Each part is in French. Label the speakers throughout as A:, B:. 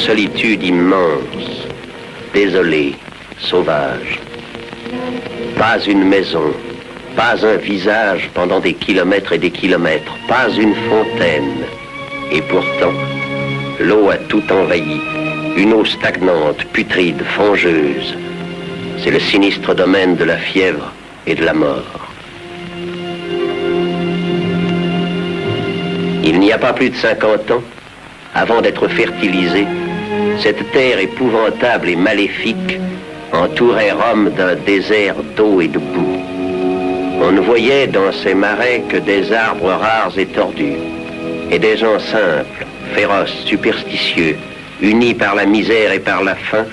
A: solitude immense, désolée, sauvage. Pas une maison, pas un visage pendant des kilomètres et des kilomètres, pas une fontaine. Et pourtant, l'eau a tout envahi. Une eau stagnante, putride, fangeuse. C'est le sinistre domaine de la fièvre et de la mort. Il n'y a pas plus de 50 ans, avant d'être fertilisée, cette terre épouvantable et maléfique entourait Rome d'un désert d'eau et de boue. On ne voyait dans ces marais que des arbres rares et tordus, et des gens simples, féroces, superstitieux, unis par la misère et par la faim,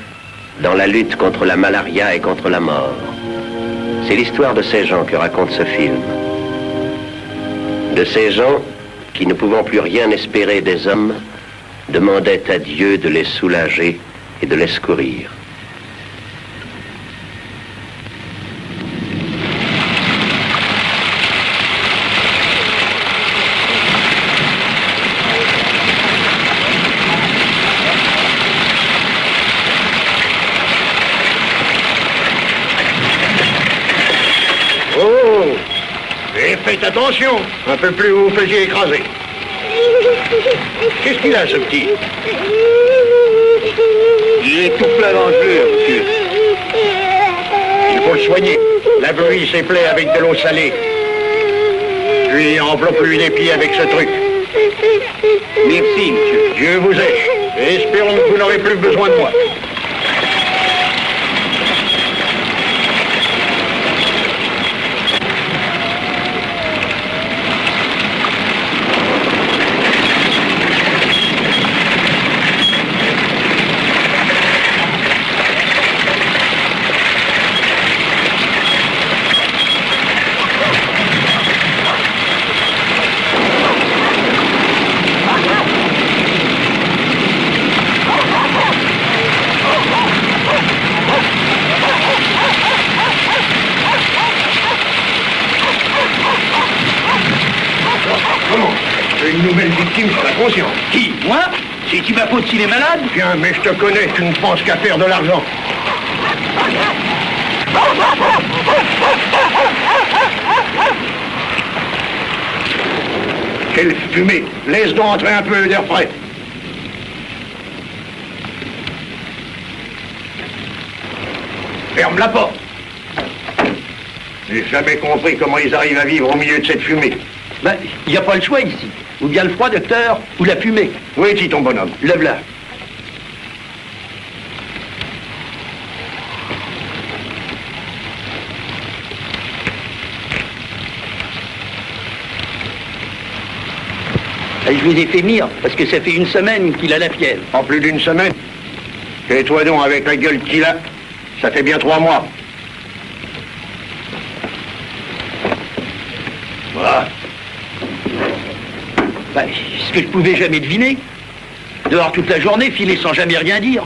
A: dans la lutte contre la malaria et contre la mort. C'est l'histoire de ces gens que raconte ce film. De ces gens qui, ne pouvant plus rien espérer des hommes, demandaient à Dieu de les soulager et de les secourir.
B: Faites attention, un peu plus vous vous faisiez écraser. Qu'est-ce qu'il a, ce petit? Il est tout plein d'engelures, monsieur. Il faut le soigner. Lavez-lui ses plaies avec de l'eau salée. Puis enveloppe-lui les pieds avec ce truc. Merci, monsieur. Dieu vous aide. Et espérons que vous n'aurez plus besoin de moi. Une nouvelle victime sur la conscience.
C: Qui? Moi? C'est-tu ma faute s'il est malade?
B: Tiens, mais je te connais, tu ne penses qu'à faire de l'argent. Quelle fumée! Laisse donc entrer un peu d'air frais. Ferme la porte. J'ai jamais compris comment ils arrivent à vivre au milieu de cette fumée.
C: Ben, il n'y a pas le choix ici. Ou bien le froid, docteur, ou la fumée.
B: Où est-il ton bonhomme?
C: Le voilà. Je vous ai fait venir, parce que ça fait une semaine qu'il a la fièvre.
B: En plus d'une semaine? Et toi donc, avec la gueule qu'il a, ça fait bien 3 mois. Voilà.
C: Ben, ce que je pouvais jamais deviner. Dehors toute la journée, filer sans jamais rien dire.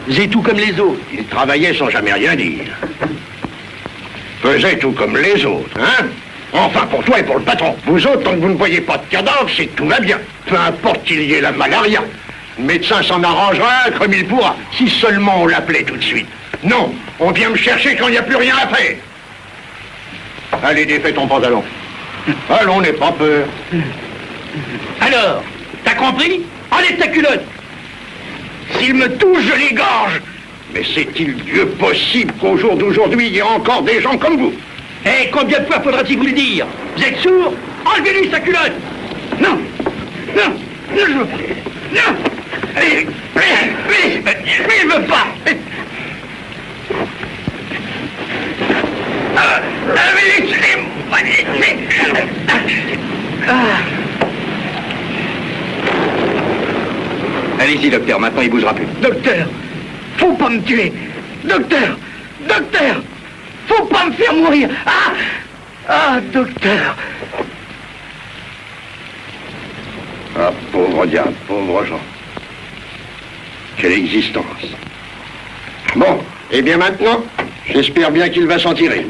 C: Faisait tout comme les autres.
B: Il travaillait sans jamais rien dire. Faisait tout comme les autres, hein? Enfin, pour toi et pour le patron. Vous autres, tant que vous ne voyez pas de cadavre, c'est que tout va bien. Peu importe qu'il y ait la malaria. Le médecin s'en arrangera comme il pourra. Si seulement on l'appelait tout de suite. Non, on vient me chercher quand il n'y a plus rien à faire. Allez, défais ton pantalon. Allons, n'aie pas peur.
C: Alors, t'as compris? Enlève ta culotte!
B: S'il me touche, je l'égorge. Mais c'est-il Dieu possible qu'au jour d'aujourd'hui, il y ait encore des gens comme vous?
C: Eh, combien de fois faudra-t-il vous le dire? Vous êtes sourd? Enlevez-lui sa culotte!
B: Non! Non! Non, je veux pas! Non! Mais il veut pas!
C: Allez-y, docteur, maintenant il bougera plus.
B: Docteur! Faut pas me tuer! Docteur! Docteur! Faut pas me faire mourir! Ah! Ah, docteur! Ah, pauvre diable, pauvre Jean. Quelle existence. Bon, et bien maintenant, j'espère bien qu'il va s'en tirer.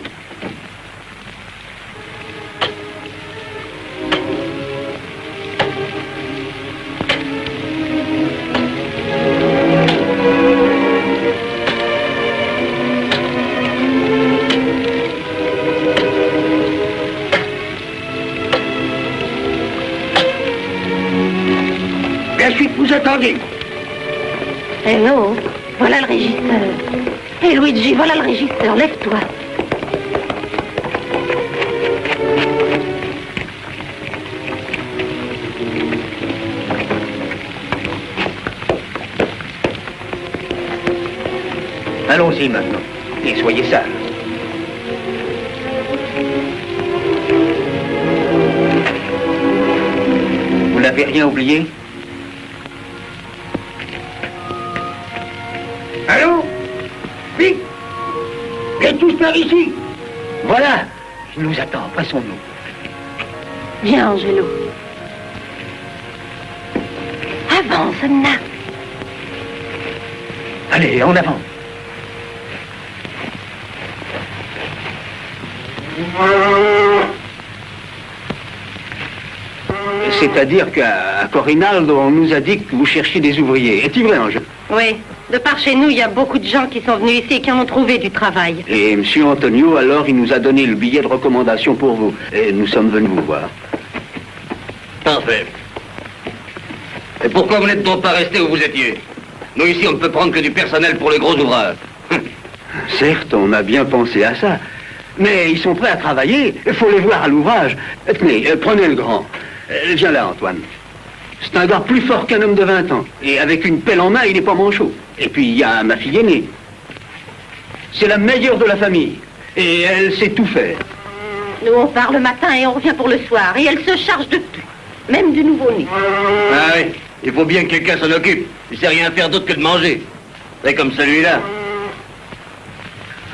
B: attendiez?
D: Hello, voilà le régisseur. Hé Luigi, voilà le régisseur, lève-toi.
C: Allons-y maintenant. Et soyez sages. Vous n'avez rien oublié?
B: Allô? Vite! Viens tous par ici!
C: Voilà. Il nous attend. Passons-nous.
D: Viens, Angelo. Avance, Anna.
C: Allez, en avant. C'est-à-dire qu'à Corinaldo, on nous a dit que vous cherchiez des ouvriers. Est-il vrai, Angelo?
D: Oui, de par chez nous, il y a beaucoup de gens qui sont venus ici et qui ont trouvé du travail.
C: Et M. Antonio, alors, il nous a donné le billet de recommandation pour vous. Et nous sommes venus vous voir.
E: Parfait. Et pourquoi vous n'êtes donc pas resté où vous étiez? Nous, ici, on ne peut prendre que du personnel pour les gros ouvrages.
C: Certes, on a bien pensé à ça. Mais ils sont prêts à travailler. Il faut les voir à l'ouvrage. Tenez, prenez le grand. Viens là, Antoine. C'est un gars plus fort qu'un homme de 20 ans. Et avec une pelle en main, il n'est pas manchot. Et puis, il y a ma fille aînée. C'est la meilleure de la famille. Et elle sait tout faire.
D: Nous, on part le matin et on revient pour le soir. Et elle se charge de tout. Même du nouveau-né.
E: Ah oui, il faut bien que quelqu'un s'en occupe. Il sait rien faire d'autre que de manger. C'est comme celui-là.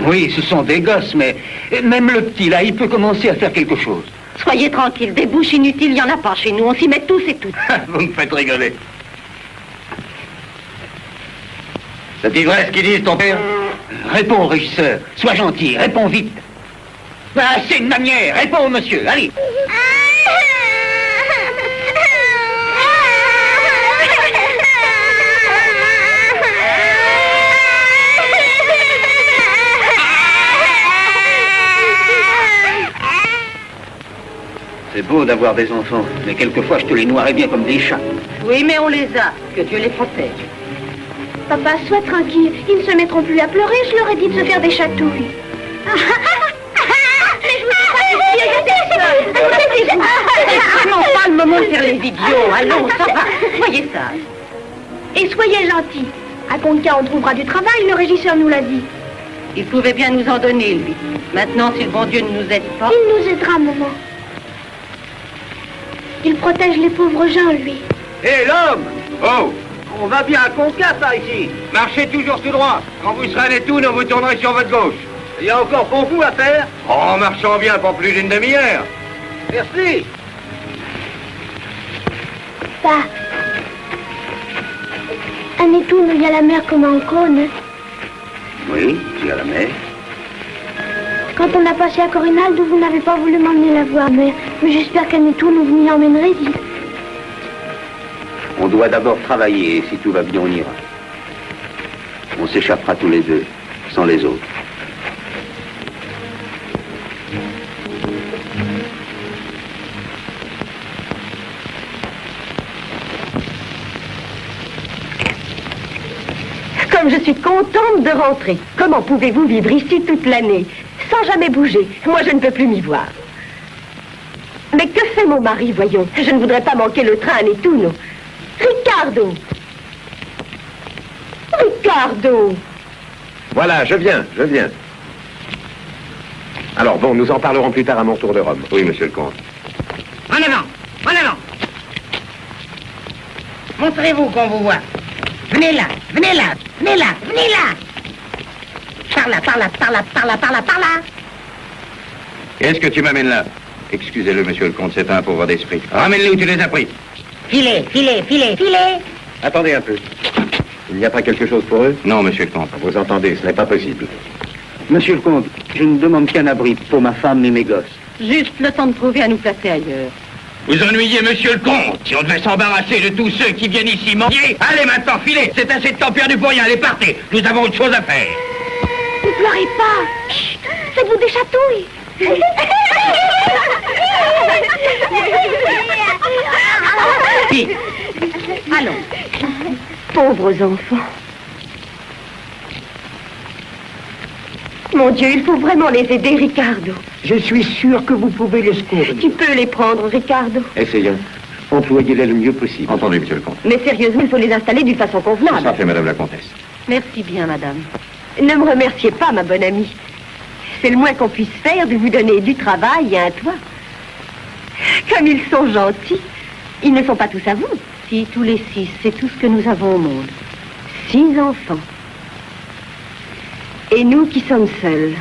C: Oui, ce sont des gosses, mais même le petit, là, il peut commencer à faire quelque chose.
D: Soyez tranquilles, des bouches inutiles, il n'y en a pas chez nous. On s'y met tous et toutes.
E: Vous me faites rigoler. C'est vrai ce qu'ils disent, ton père?
C: Réponds, régisseur. Sois gentil, réponds vite. Ah, c'est une manière. Réponds, monsieur. Allez. C'est beau d'avoir des enfants, mais quelquefois je te les noierais bien comme des chats.
D: Oui, mais on les a. Que Dieu les protège.
F: Papa, sois tranquille. Ils ne se mettront plus à pleurer. Je leur ai dit de se faire des chatouilles. Mais je vous dis pas que
D: C'est vraiment pas le moment de faire les idiots. Allons, ça va. Soyez sages.
F: Et soyez gentils. À Conca, on trouvera du travail, le régisseur nous l'a dit.
D: Il pouvait bien nous en donner, lui. Maintenant, si le bon Dieu ne nous aide pas...
F: Il nous aidera, maman. Il protège les pauvres gens, lui.
C: Hé, l'homme!
E: Oh!
C: On va bien à Conca, par ici.
E: Marchez toujours tout droit. Quand vous serez à Nettuno, vous tournerez sur votre gauche.
C: Il y a encore beaucoup à faire.
E: En marchant bien pour plus d'une demi-heure.
C: Merci.
F: Pa. À Nettuno, il y a la mer comme en Cône.
C: Oui, il y a la mer.
F: Quand on a passé à Corinaldo, vous n'avez pas voulu m'emmener la voir, mais j'espère qu'à Nettuno, vous m'y emmènerez-y.
C: On doit d'abord travailler, et si tout va bien, on ira. On s'échappera tous les deux, sans les autres.
D: Comme je suis contente de rentrer. Comment pouvez-vous vivre ici toute l'année, sans jamais bouger? Moi, je ne peux plus m'y voir. Mais que fait mon mari, voyons? Je ne voudrais pas manquer le train à Nettuno. Ricardo! Ricardo!
G: Voilà, je viens. Alors bon, nous en parlerons plus tard à mon tour de Rome. Oui, monsieur le comte.
H: En avant! En avant! Montrez-vous qu'on vous voit. Venez là! Venez là! Venez là! Venez là! Par là, par là, par là, par là, par là, par là!
E: Qu'est-ce que tu m'amènes là? Excusez-le, monsieur le comte, c'est un pauvre d'esprit. Ramène-les où tu les as pris.
H: Filez, filez, filez, filez!
G: Attendez un peu. Il n'y a pas quelque chose pour eux?
E: Non, monsieur le comte.
G: Vous entendez, ce n'est pas possible.
C: Monsieur le comte, je ne demande qu'un abri pour ma femme et mes gosses.
D: Juste le temps de trouver à nous placer ailleurs.
E: Vous ennuyez, monsieur le comte. Si on devait s'embarrasser de tous ceux qui viennent ici mendier, allez maintenant, filez. C'est assez de temps perdu pour rien. Allez, partez. Nous avons autre chose à faire.
F: Ne pleurez pas. Chut, faites-vous des chatouilles.
D: Puis,
H: Allons.
D: Pauvres enfants. Mon Dieu, il faut vraiment les aider, Ricardo.
C: Je suis sûr que vous pouvez les secourir.
D: Tu peux les prendre, Ricardo.
G: Essayons. Employez-les le mieux possible.
E: Entendu, monsieur le comte.
D: Mais sérieusement, il faut les installer d'une façon convenable.
E: Ça fait, madame la comtesse.
D: Merci bien, madame. Ne me remerciez pas, ma bonne amie. C'est le moins qu'on puisse faire de vous donner du travail et un toit. Comme ils sont gentils. Ils ne sont pas tous à vous. Si, tous les 6, c'est tout ce que nous avons au monde. 6 enfants. Et nous qui sommes seuls.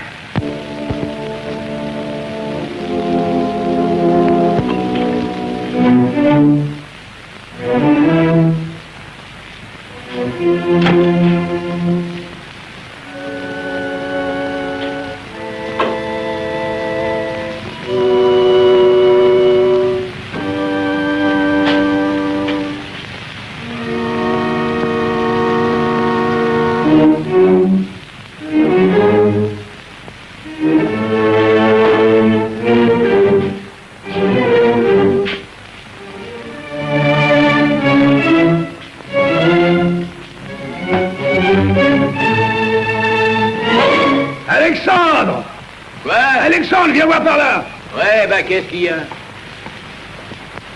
B: Alexandre!
E: Quoi?
B: Alexandre, viens voir par là!
E: Ouais, bah, qu'est-ce qu'il y a?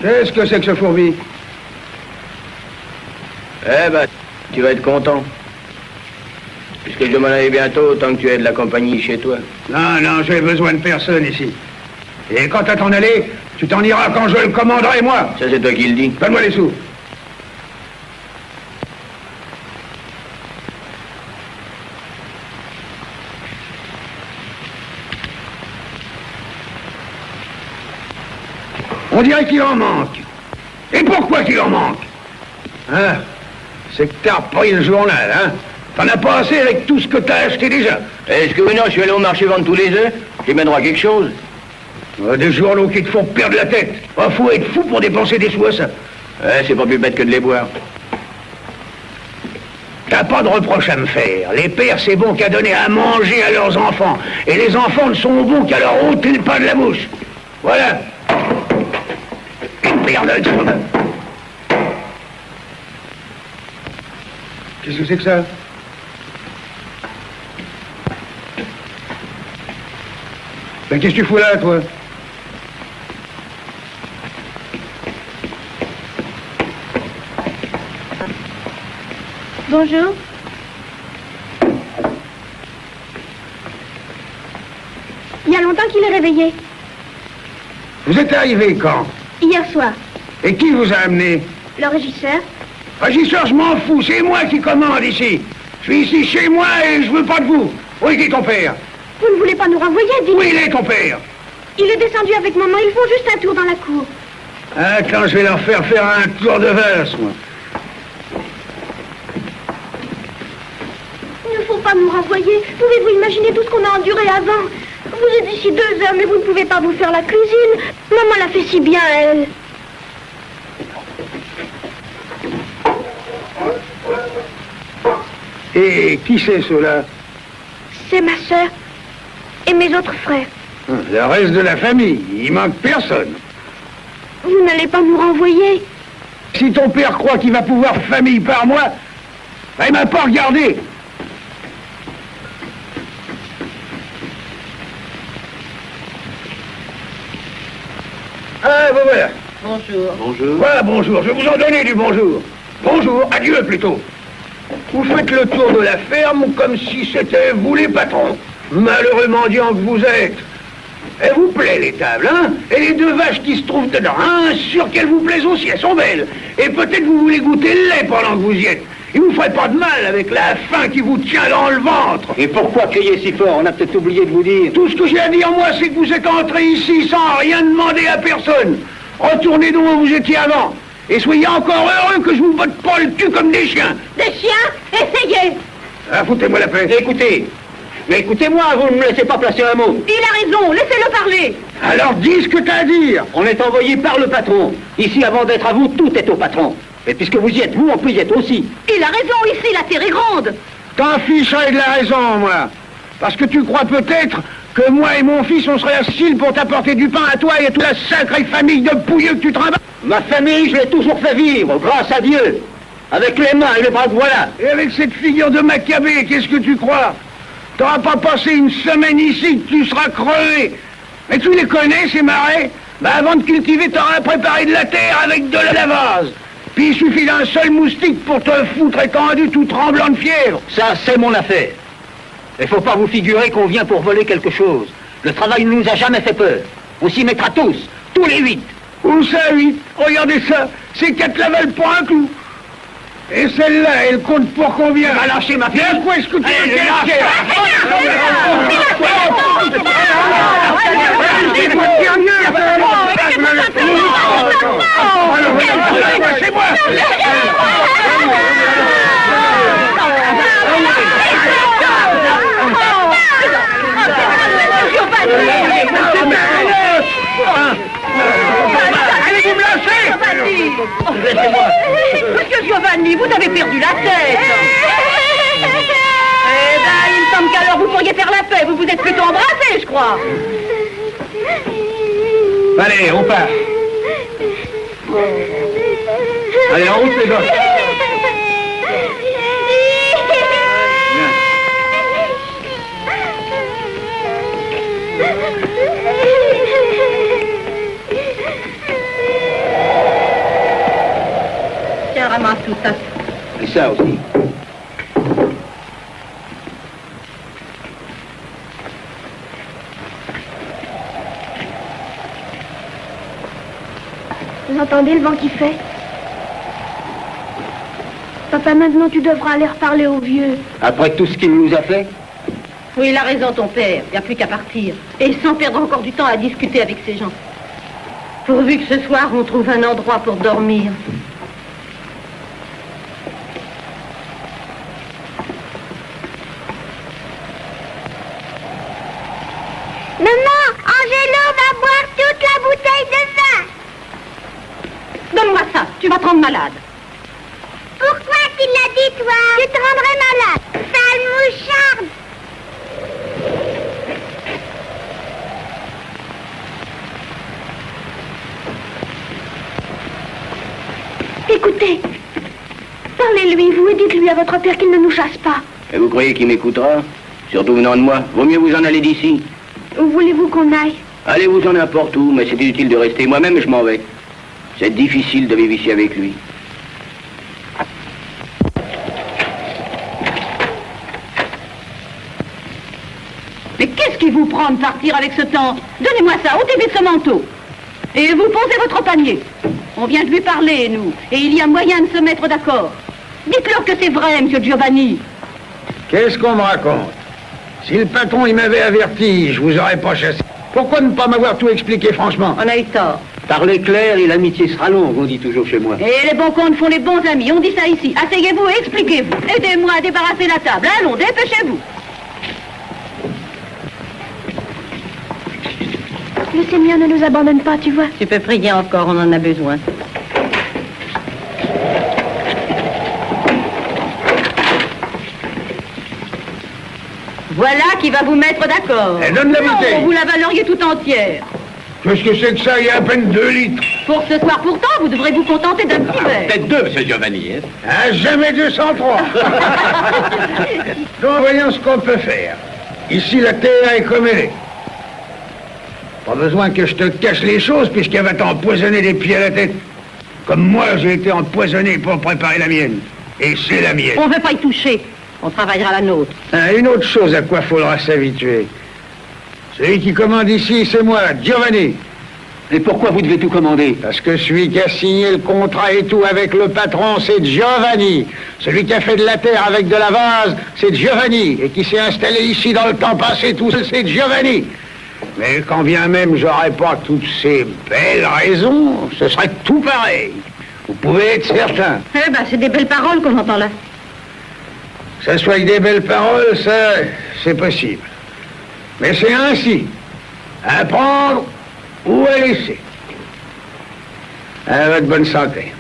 B: Qu'est-ce que c'est que ce fourbi?
E: Eh ben, tu vas être content. Puisque je m'en allais bientôt, tant que tu aies de la compagnie chez toi.
B: Non, non, j'ai besoin de personne ici. Et quant à t'en aller, tu t'en iras quand je le commanderai, moi.
E: Ça, c'est toi qui le dis.
B: Donne-moi les sous. On dirait qu'il en manque. Et pourquoi qu'il en manque? Hein? C'est que t'as repris le journal, hein? T'en as pas assez avec tout ce que t'as acheté déjà.
E: Est-ce que non, je suis allé au marché vendre tous les œufs? Tu mèneras quelque chose?
B: Des journaux qui te font perdre la tête. Faut être fou pour dépenser des sous à ça.
E: Ouais, c'est pas plus bête que de les boire.
B: T'as pas de reproche à me faire. Les pères, c'est bon qu'à donner à manger à leurs enfants. Et les enfants ne sont bons qu'à leur ôter le pain de la bouche. Voilà. Une merde. Qu'est-ce que c'est que ça? Ben, qu'est-ce que tu fous là, toi?
F: Bonjour. Il y a longtemps qu'il est réveillé.
B: Vous êtes arrivé quand?
F: Hier soir.
B: Et qui vous a amené?
F: Le régisseur.
B: Régisseur, je m'en fous, c'est moi qui commande ici. Je suis ici chez moi et je veux pas de vous. Où est ton père?
F: Vous ne voulez pas nous renvoyer, dis-nous.
B: Où il est ton père?
F: Il est descendu avec maman. Ils font juste un tour dans la cour.
B: Ah, quand je vais leur faire un tour de valse, moi.
F: Il ne faut pas nous renvoyer. Pouvez-vous imaginer tout ce qu'on a enduré avant? Vous êtes ici 2 heures, mais vous ne pouvez pas vous faire la cuisine. Maman l'a fait si bien, elle.
B: Et qui c'est ceux-là?
F: C'est ma sœur et mes autres frères.
B: Le reste de la famille, il manque personne.
F: Vous n'allez pas nous renvoyer?
B: Si ton père croit qu'il va pouvoir famille par moi, ben, il m'a pas regardé. Ah, ben voilà.
H: Bonjour.
C: Bonjour.
B: Voilà, bonjour. Je vais vous en donner du bonjour. Bonjour, adieu plutôt. Vous faites le tour de la ferme comme si c'était vous les patrons. Malheureux mendiant que vous êtes. Elle vous plaît, les tables, hein? Et les 2 vaches qui se trouvent dedans, hein? Sûr qu'elles vous plaisent aussi, elles sont belles. Et peut-être vous voulez goûter le lait pendant que vous y êtes. Il vous ferait pas de mal avec la faim qui vous tient dans le ventre.
C: Et pourquoi crier si fort? On a peut-être oublié de vous dire.
B: Tout ce que j'ai à dire, moi, c'est que vous êtes entrés ici sans rien demander à personne. Retournez d'où vous étiez avant. Et soyez encore heureux que je vous botte pas le cul comme des chiens.
F: Des chiens? Essayez!
B: Ah, foutez-moi la paix.
C: Écoutez-moi, vous ne me laissez pas placer un mot.
F: Il a raison, laissez-le parler.
B: Alors dis ce que t'as à dire.
C: On est envoyé par le patron. Ici, avant d'être à vous, tout est au patron. Et puisque vous y êtes, vous, on peut y être aussi.
F: Il a raison, ici, la terre est grande.
B: T'en ficherais de la raison, moi. Parce que tu crois peut-être que moi et mon fils, on serait assis pour t'apporter du pain à toi et à toute la sacrée famille de pouilleux que tu travailles.
C: Ma famille, je l'ai toujours fait vivre, grâce à Dieu. Avec les mains et les bras que voilà.
B: Et avec cette figure de Maccabée, qu'est-ce que tu crois? T'auras pas passé une semaine ici, tu seras crevé. Mais tu les connais, ces marais? Bah avant de cultiver, t'auras préparé de la terre avec de la vase. Puis il suffit d'un seul moustique pour te foutre étendu tout tremblant de fièvre.
C: Ça, c'est mon affaire. Il faut pas vous figurer qu'on vient pour voler quelque chose. Le travail ne nous a jamais fait peur. On s'y mettra tous les 8.
B: Où ça, 8? Regardez ça, c'est 4 lavelles pour un clou. Et celle-là, elle compte pour combien? Va lâcher ma fille. Quoi est-ce que tu veux lâcher? C'est moi. Allez-vous me lâcher?
D: Laissez-moi. Monsieur Giovanni, vous avez perdu la tête. Eh ben, il me semble qu'alors vous pourriez faire la paix. Vous vous êtes plutôt embrassés, je crois.
B: Allez, on part. Allez, en route, les gosses.
D: Tiens, ramasse tout ça.
C: Et ça aussi.
F: Vous entendez le vent qui fait? Papa, maintenant tu devras aller reparler au vieux.
C: Après tout ce qu'il nous a fait?
D: Oui, il a raison, ton père. Il n'y a plus qu'à partir. Et sans perdre encore du temps à discuter avec ces gens. Pourvu que ce soir, on trouve un endroit pour dormir.
F: Maman, Angelo va boire toute la bouteille de vin.
D: Donne-moi ça, tu vas te rendre malade.
F: Pourquoi tu l'as dit, toi? Tu te rendrais malade. Sale moucharde. Écoutez, parlez-lui, vous, et dites-lui à votre père qu'il ne nous chasse pas.
E: Et vous croyez qu'il m'écoutera? Surtout venant de moi. Vaut mieux vous en aller d'ici.
F: Où voulez-vous qu'on aille?
E: Allez-vous-en n'importe où, mais c'est inutile de rester. Moi-même, je m'en vais. C'est difficile de vivre ici avec lui.
D: Mais qu'est-ce qui vous prend de partir avec ce temps? Donnez-moi ça, ôtez vite ce manteau. Et vous posez votre panier. On vient de lui parler, nous. Et il y a moyen de se mettre d'accord. Dites-leur que c'est vrai, monsieur Giovanni.
B: Qu'est-ce qu'on me raconte? Si le patron, il m'avait averti, je vous aurais pas chassé. Pourquoi ne pas m'avoir tout expliqué franchement?
D: On a eu tort.
C: Parler clair et l'amitié sera longue, on dit toujours chez moi.
D: Et les bons comptes font les bons amis. On dit ça ici. Asseyez-vous et expliquez-vous. Aidez-moi à débarrasser la table. Allons, dépêchez-vous.
F: Le Seigneur ne nous abandonne pas, tu vois.
D: Tu peux prier encore, on en a besoin. Voilà qui va vous mettre d'accord.
B: Eh, donne la bouteille.
D: Non, vous la valoriez tout entière.
B: Qu'est-ce que c'est que ça? Il y a à peine 2 litres.
D: Pour ce soir pourtant, vous devrez vous contenter d'un petit verre.
G: Peut-être 2, monsieur Giovanni. Hein?
B: Ah, jamais 203. Donc, voyons ce qu'on peut faire. Ici, la terre est comme elle est. Pas besoin que je te cache les choses, puisqu'elle va t'empoisonner des pieds à la tête. Comme moi, j'ai été empoisonné pour préparer la mienne. Et c'est la mienne.
D: On ne veut pas y toucher. On travaillera la nôtre.
B: Ah, une autre chose à quoi faudra s'habituer. Celui qui commande ici, c'est moi, Giovanni.
C: Et pourquoi vous devez tout commander?
B: Parce que celui qui a signé le contrat et tout avec le patron, c'est Giovanni. Celui qui a fait de la terre avec de la vase, c'est Giovanni. Et qui s'est installé ici dans le temps passé, tout seul, c'est Giovanni. Mais quand bien même j'aurais pas toutes ces belles raisons, ce serait tout pareil. Vous pouvez être certain.
D: Eh ben, c'est des belles paroles qu'on entend là.
B: Que ça soit des belles paroles, ça, c'est possible. Mais c'est ainsi. À prendre ou à laisser. À votre bonne santé.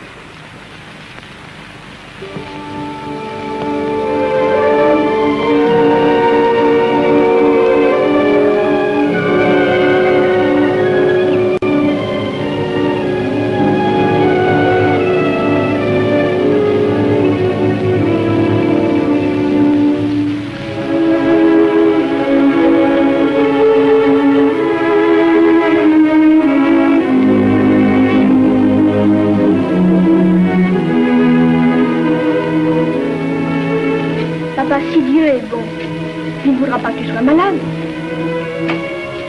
F: voudra pas que tu sois malade.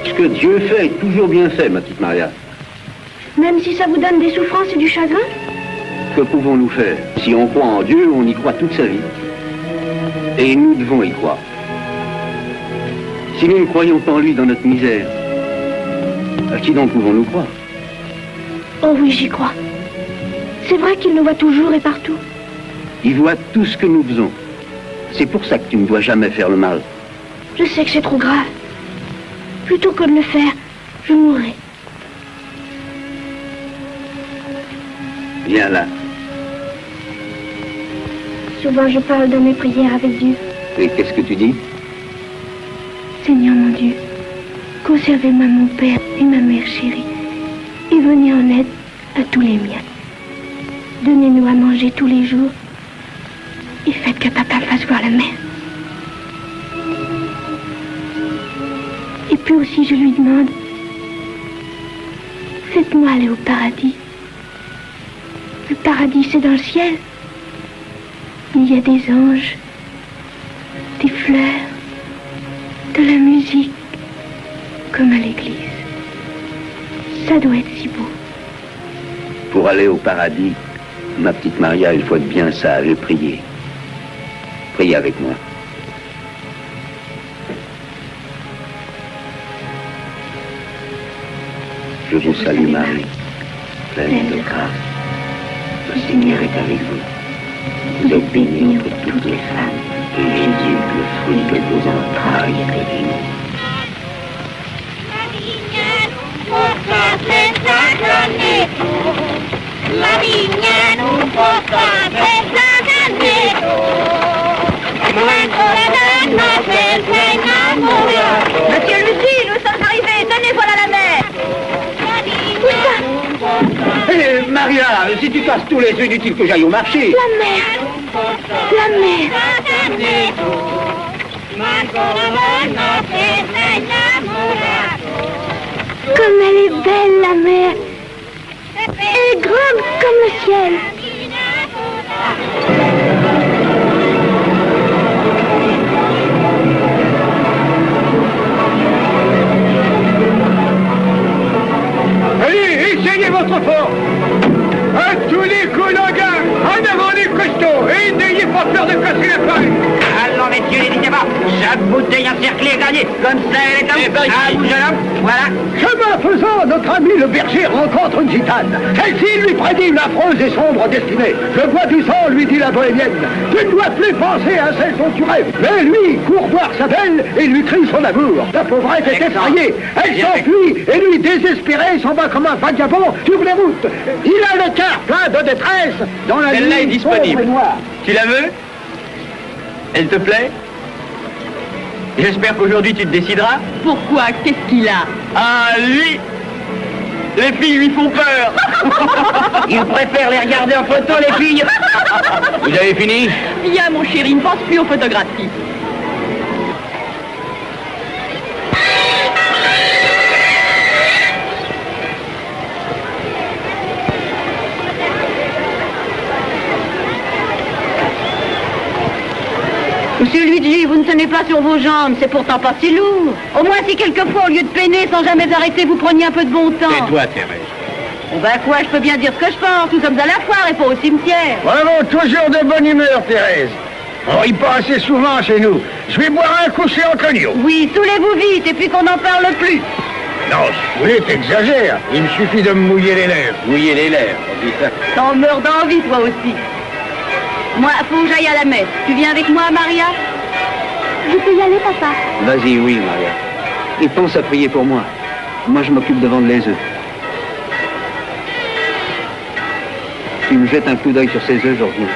C: Ce que Dieu fait est toujours bien fait, ma petite Maria.
F: Même si ça vous donne des souffrances et du chagrin?
C: Que pouvons-nous faire? Si on croit en Dieu, on y croit toute sa vie. Et nous devons y croire. Si nous ne croyons pas en lui dans notre misère, à qui donc pouvons-nous croire?
F: Oh oui, j'y crois. C'est vrai qu'il nous voit toujours et partout.
C: Il voit tout ce que nous faisons. C'est pour ça que tu ne dois jamais faire le mal.
F: Je sais que c'est trop grave. Plutôt que de le faire, je mourrai.
C: Viens là.
F: Souvent, je parle dans mes prières avec Dieu.
C: Et qu'est-ce que tu dis?
F: Seigneur mon Dieu, conservez-moi mon père et ma mère chérie, et venez en aide à tous les miens. Donnez-nous à manger tous les jours, et faites que papa fasse voir la mer. Et puis aussi, je lui demande, faites-moi aller au paradis. Le paradis, c'est dans le ciel. Il y a des anges, des fleurs, de la musique, comme à l'église. Ça doit être si beau.
C: Pour aller au paradis, ma petite Maria, il faut être bien sage et prier. Priez avec moi. Je vous salue Marie, pleine de grâce. Le Seigneur est avec vous. Vous êtes bénie entre toutes les femmes, et Jésus, le fruit de vos entrailles, est béni.
D: Monsieur Lucie, nous sommes arrivés. Tenez, voilà la mer.
C: Hé, Maria, si tu casses tous les œufs, inutile que j'aille au marché.
F: La mer. La mer. Comme elle est belle, la mer. Elle est grande comme le ciel.
B: Allez, essayez votre fort. À tous les coups d'enguin, en avant les costauds, et n'ayez pas peur de casser la paille.
H: Allons, messieurs, n'hésitez pas. Chaque bouteille encerclée est gagnée. Comme ça, elle est à vous. À vous, jeune homme. Voilà.
B: Chemin faisant, notre ami le berger rencontre une gitane. Celle-ci lui prédit une affreuse et sombre destinée. Le bois du sang, lui dit la bohémienne. Tu ne dois plus penser à celle dont tu rêves. Mais lui court voir sa belle et lui crie son amour. La pauvrette est effrayée. Elle s'enfuit et lui, désespéré, s'en va comme un vagabond sur les routes. Il a le cœur plein de détresse dans la
G: Celle-là est
B: nuit
G: disponible.
B: sombre et noire.
G: Tu la veux? Elle te plaît? J'espère qu'aujourd'hui tu te décideras.
D: Pourquoi? Qu'est-ce qu'il a?
G: Ah, lui! Les filles lui font peur!
H: Il préfère les regarder en photo, les filles.
G: Vous avez fini?
D: Viens, mon chéri, ne pense plus aux photographies. Monsieur Luigi, vous ne tenez pas sur vos jambes, c'est pourtant pas si lourd. Au moins si quelquefois, au lieu de peiner sans jamais arrêter, vous preniez un peu de bon temps.
G: Et toi, Thérèse?
D: Bon ben quoi, je peux bien dire ce que je pense, nous sommes à la foire et pas au cimetière.
B: Vraiment, toujours de bonne humeur, Thérèse. On rit pas assez souvent chez nous. Je vais boire un coup chez Antonio.
D: Oui, saoulez-vous vite et puis qu'on n'en parle plus.
B: Non, oui, t'exagères. Il me suffit de me mouiller les lèvres.
G: Mouiller les lèvres, on dit ça.
D: T'en meurs d'envie, toi aussi. Moi, faut que j'aille à la messe. Tu viens avec moi, Maria?
F: Je peux y aller, papa?
C: Vas-y, oui, Maria. Et pense à prier pour moi. Moi, je m'occupe de vendre les œufs. Tu me jettes un coup d'œil sur ces œufs, je reviens.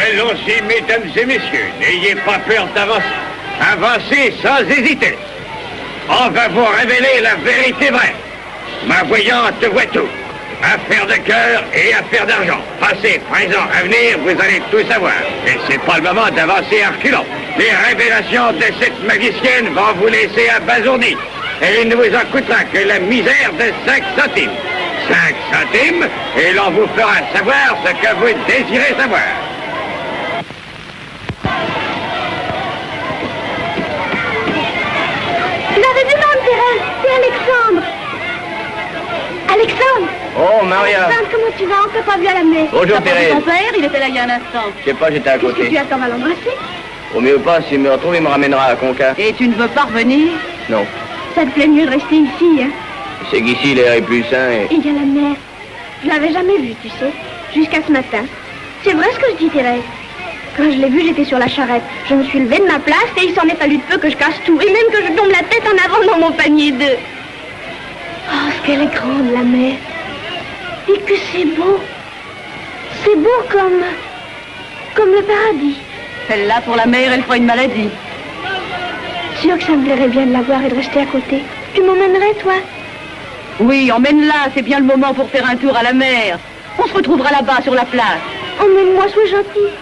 B: Allons-y, mesdames et messieurs. N'ayez pas peur d'avancer. Avancez sans hésiter. On va vous révéler la vérité vraie. Ma voyante voit tout. Affaire de cœur et affaire d'argent. Passé, présent, avenir, vous allez tout savoir. Et c'est pas le moment d'avancer à reculons. Les révélations de cette magicienne vont vous laisser abasourdis. Et il ne vous en coûtera que la misère de 5 centimes. 5 centimes, et l'on vous fera savoir ce que vous désirez savoir.
E: Oh, Maria.
F: Ben, comment tu vas? On t'a pas vu à la messe.
E: Bonjour, Thérèse.
D: Ton père, il était là il y a un instant.
E: Je sais pas, j'étais à
F: Qu'est-ce que
E: côté.
F: tu attends à l'embrasser?
E: Au mieux pas, s'il me retrouve, il me ramènera à Conca.
D: Et tu ne veux pas revenir?
E: Non.
F: Ça te plaît mieux de rester ici, hein?
E: C'est qu'ici, l'air est plus sain et...
F: Et il y a la mer. Je l'avais jamais vue, tu sais, jusqu'à ce matin. C'est vrai ce que je dis, Thérèse. Quand je l'ai vue, j'étais sur la charrette. Je me suis levée de ma place et il s'en est fallu de peu que je casse tout. Et même que je tombe la tête en avant dans mon panier d'œufs. Oh, ce qu'elle est grande, la mer. Et que c'est beau. C'est beau comme le paradis.
D: Celle-là, pour la mère, elle fera une maladie.
F: Sûr que ça me plairait bien de la voir et de rester à côté. Tu m'emmènerais, toi?
D: Oui, emmène-la, c'est bien le moment pour faire un tour à la mer. On se retrouvera là-bas, sur la plage.
F: Emmène-moi, sois gentil.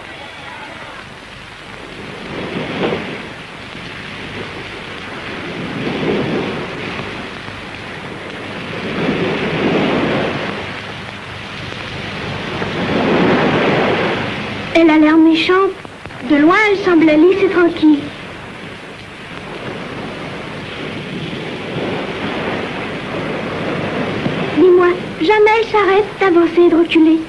F: Elle a l'air méchante. De loin, elle semblait lisse et tranquille. Dis-moi, jamais elle s'arrête d'avancer et de reculer.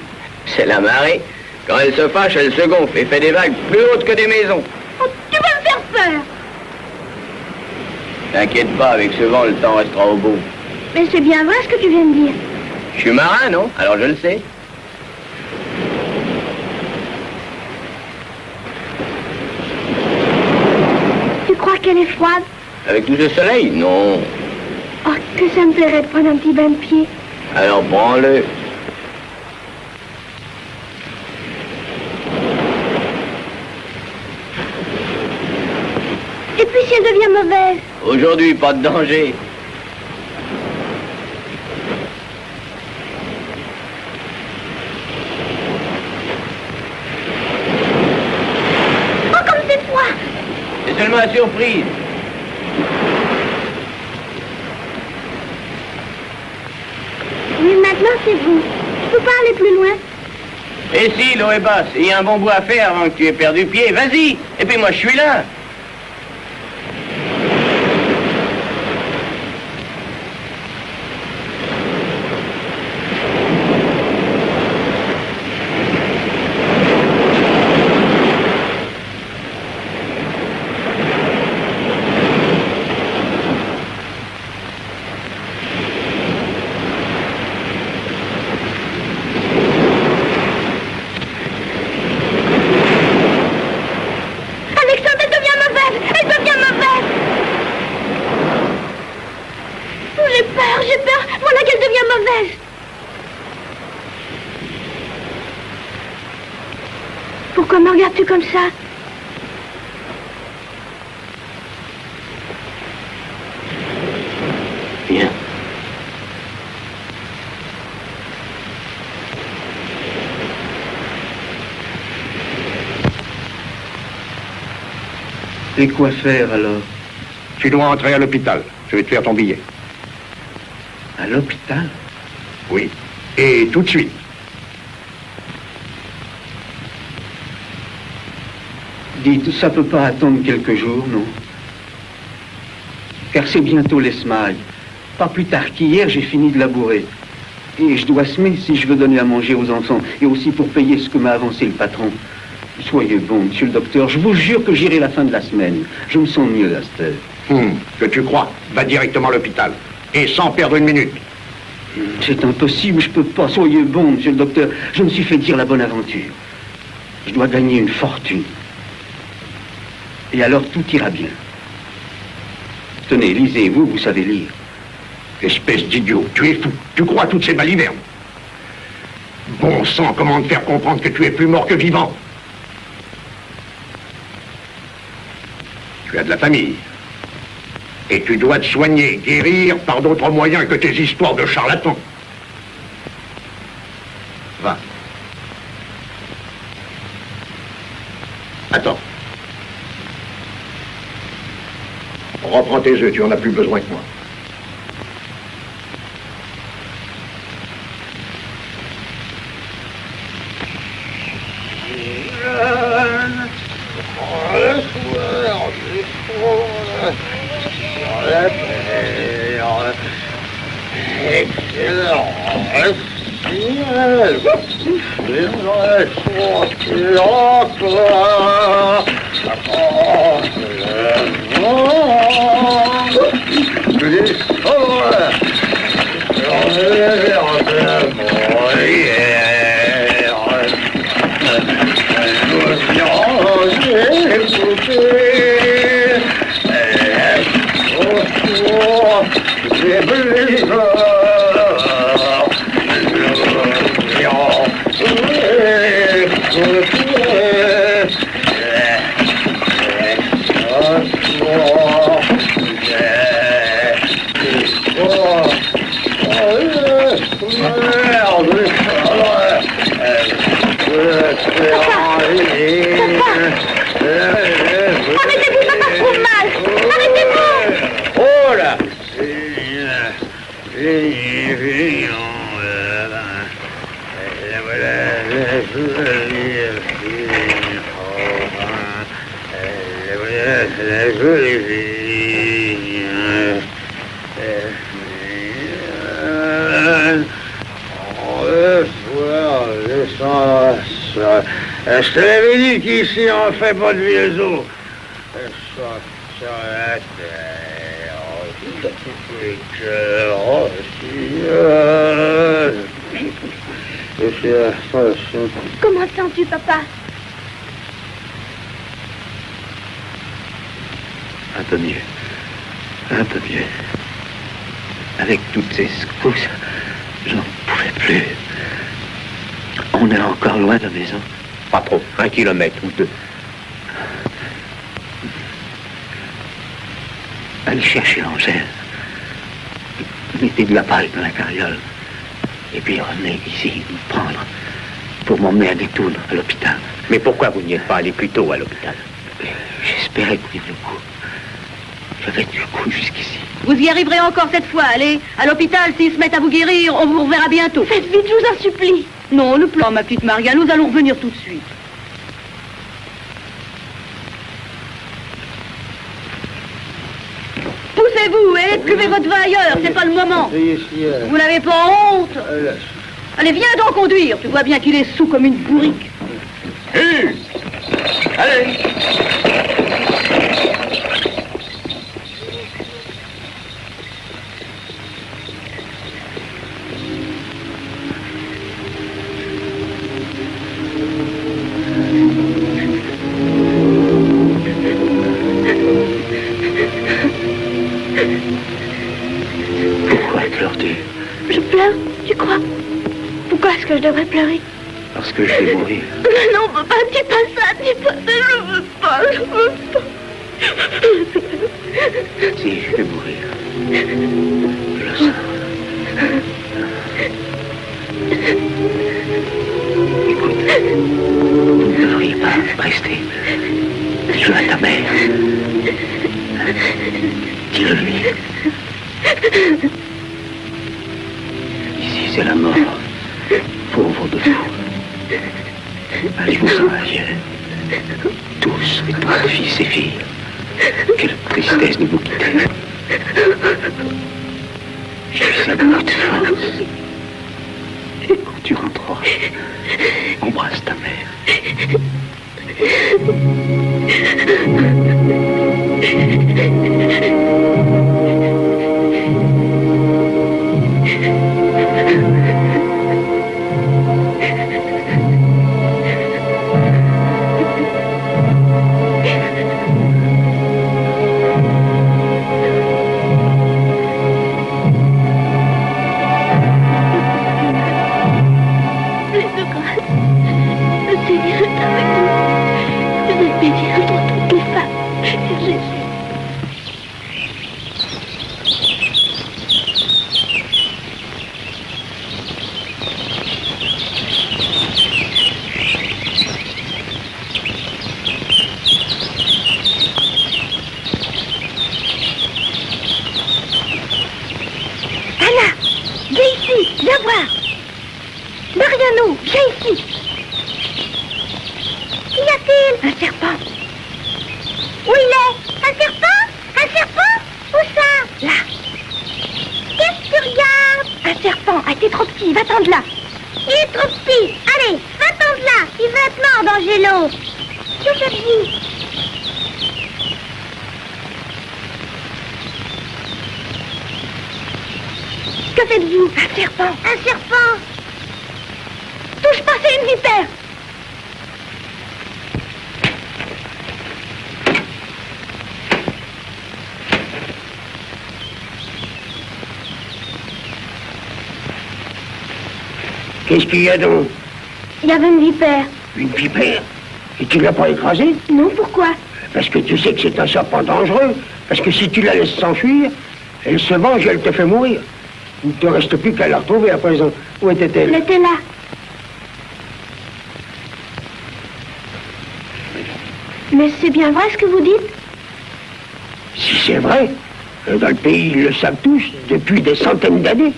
E: C'est la marée. Quand elle se fâche, elle se gonfle et fait des vagues plus hautes que des maisons.
F: Oh, tu vas me faire peur.
E: T'inquiète pas, avec ce vent, le temps restera au beau.
F: Mais c'est bien vrai ce que tu viens de dire.
E: Je suis marin, non? Alors je le sais.
F: Tu crois qu'elle est froide?
E: Avec tout ce soleil? Non.
F: Oh, que ça me plairait de prendre un petit bain de pied.
E: Alors prends-le.
F: Et puis si elle devient mauvaise?
E: Aujourd'hui, pas de danger.
F: Oh, comme c'est froid!
E: C'est seulement une surprise.
F: Mais maintenant, c'est bon. Je peux pas aller plus loin.
E: Et si, l'eau est basse, et il y a un bon bout à faire avant que tu aies perdu pied, vas-y. Et puis moi, je suis là.
F: Alexandre, elle devient mauvaise! Elle devient mauvaise! J'ai peur! Voilà qu'elle devient mauvaise! Pourquoi me regardes-tu comme ça?
A: Viens.
C: Et quoi faire alors?
B: Tu dois entrer à l'hôpital. Je vais te faire ton billet.
C: À l'hôpital?
B: Oui. Et tout de suite.
C: Dites, ça peut pas attendre quelques jours, non? Car c'est bientôt les semailles. Pas plus tard qu'hier, j'ai fini de labourer. Et je dois semer si je veux donner à manger aux enfants, et aussi pour payer ce que m'a avancé le patron. Soyez bon, monsieur le docteur, je vous jure que j'irai la fin de la semaine. Je me sens mieux à cette heure.
B: Que tu crois? Va directement à l'hôpital. Et sans perdre une minute.
C: C'est impossible, je peux pas. Soyez bon, monsieur le docteur. Je me suis fait dire la bonne aventure. Je dois gagner une fortune. Et alors tout ira bien. Tenez, lisez, vous savez lire.
B: Espèce d'idiot, tu es fou. Tu crois à toutes ces balivernes. Bon sang, comment te faire comprendre que tu es plus mort que vivant? Tu as de la famille. Et tu dois te soigner, guérir par d'autres moyens que tes histoires de charlatans. Va. Attends. Reprends tes œufs, tu en as plus besoin que moi.
D: Arrêtez-vous, papa trouve mal. Arrêtez-vous.
B: Oh là. Je te l'avais dit qu'ici on fait pas de vieux os. Sur la terre, tous les cœurs aussi.
F: Comment sens-tu, papa?
C: Un peu mieux. Un peu mieux. Avec toutes ces secousses, j'en pouvais plus. On est encore loin de la maison.
G: Pas trop, 1 kilomètre ou 2.
C: Allez chercher Angèle. Mettez de la paille dans la carriole. Et puis revenez ici me prendre pour m'emmener à Détourne, à l'hôpital.
G: Mais pourquoi vous n'y êtes pas allé plus tôt à l'hôpital?
C: J'espérais tenir le coup. J'avais tenu le coup jusqu'ici.
I: Vous y arriverez encore cette fois. Allez, à l'hôpital, s'ils se mettent à vous guérir, on vous reverra bientôt.
F: Faites vite, je vous en supplie.
I: Non, le plan, ma petite Maria, nous allons revenir tout de suite. Poussez-vous et buvez votre vin ailleurs, c'est pas le moment. Vous n'avez pas honte? Allez, viens donc conduire. Tu vois bien qu'il est sous comme une bourrique.
B: Allez.
C: Pourquoi pleures-tu?
F: Je pleure, tu crois? Pourquoi est-ce que je devrais pleurer?
C: Parce que je vais mourir.
F: Non, papa, dis pas ça, dis pas ça, je veux pas, je veux pas.
C: Si, je vais mourir. Je le sens. Écoute, vous ne devriez pas rester. Dis-le à ta mère. Dis-le-lui. Ici, c'est la mort. Pauvre de vous. Allez-vous-en, Ariel. Tous, et toi, fils et filles. Quelle tristesse de vous quitter. Je suis à bout de force. Quand tu rentreras, embrasse ta mère.
F: Mariano, viens ici. Qu'y a-t-il? Un serpent. Où il est? Un serpent? Un serpent? Où ça? Là. Qu'est-ce que tu regardes? Un serpent. Ah, t'es trop petit, va-t'en de là. Il est trop petit. Allez, va-t'en de là. Il va te mordre, Angelo. Que faites-vous? Que faites-vous? Un serpent. Un serpent. Touche pas, c'est une vipère.
B: Qu'est-ce qu'il y a donc?
F: Il y avait une vipère.
B: Une vipère? Et tu l'as pas écrasée?
F: Non, pourquoi?
B: Parce que tu sais que c'est un serpent dangereux. Parce que si tu la laisses s'enfuir, elle se venge et elle te fait mourir. Il ne te reste plus qu'à la retrouver à présent. Où était-elle?
F: Elle était là. Mais c'est bien vrai ce que vous dites?
B: Si c'est vrai, dans le pays, ils le savent tous depuis des centaines d'années.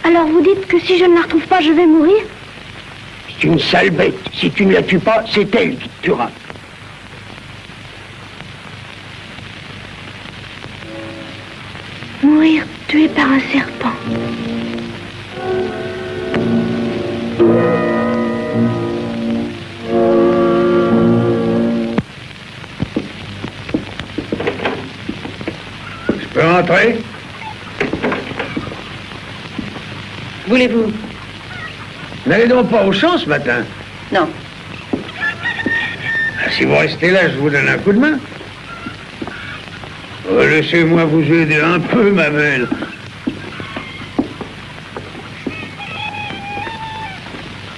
F: Alors vous dites que si je ne la retrouve pas, je vais mourir?
B: C'est une sale bête. Si tu ne la tues pas, c'est elle qui te tuera.
F: Mourir tué par un serpent.
B: Je peux rentrer?
I: Voulez-vous?
B: N'allez donc pas au champ ce matin.
I: Non.
B: Si vous restez là, je vous donne un coup de main. Oh, laissez-moi vous aider un peu, ma belle.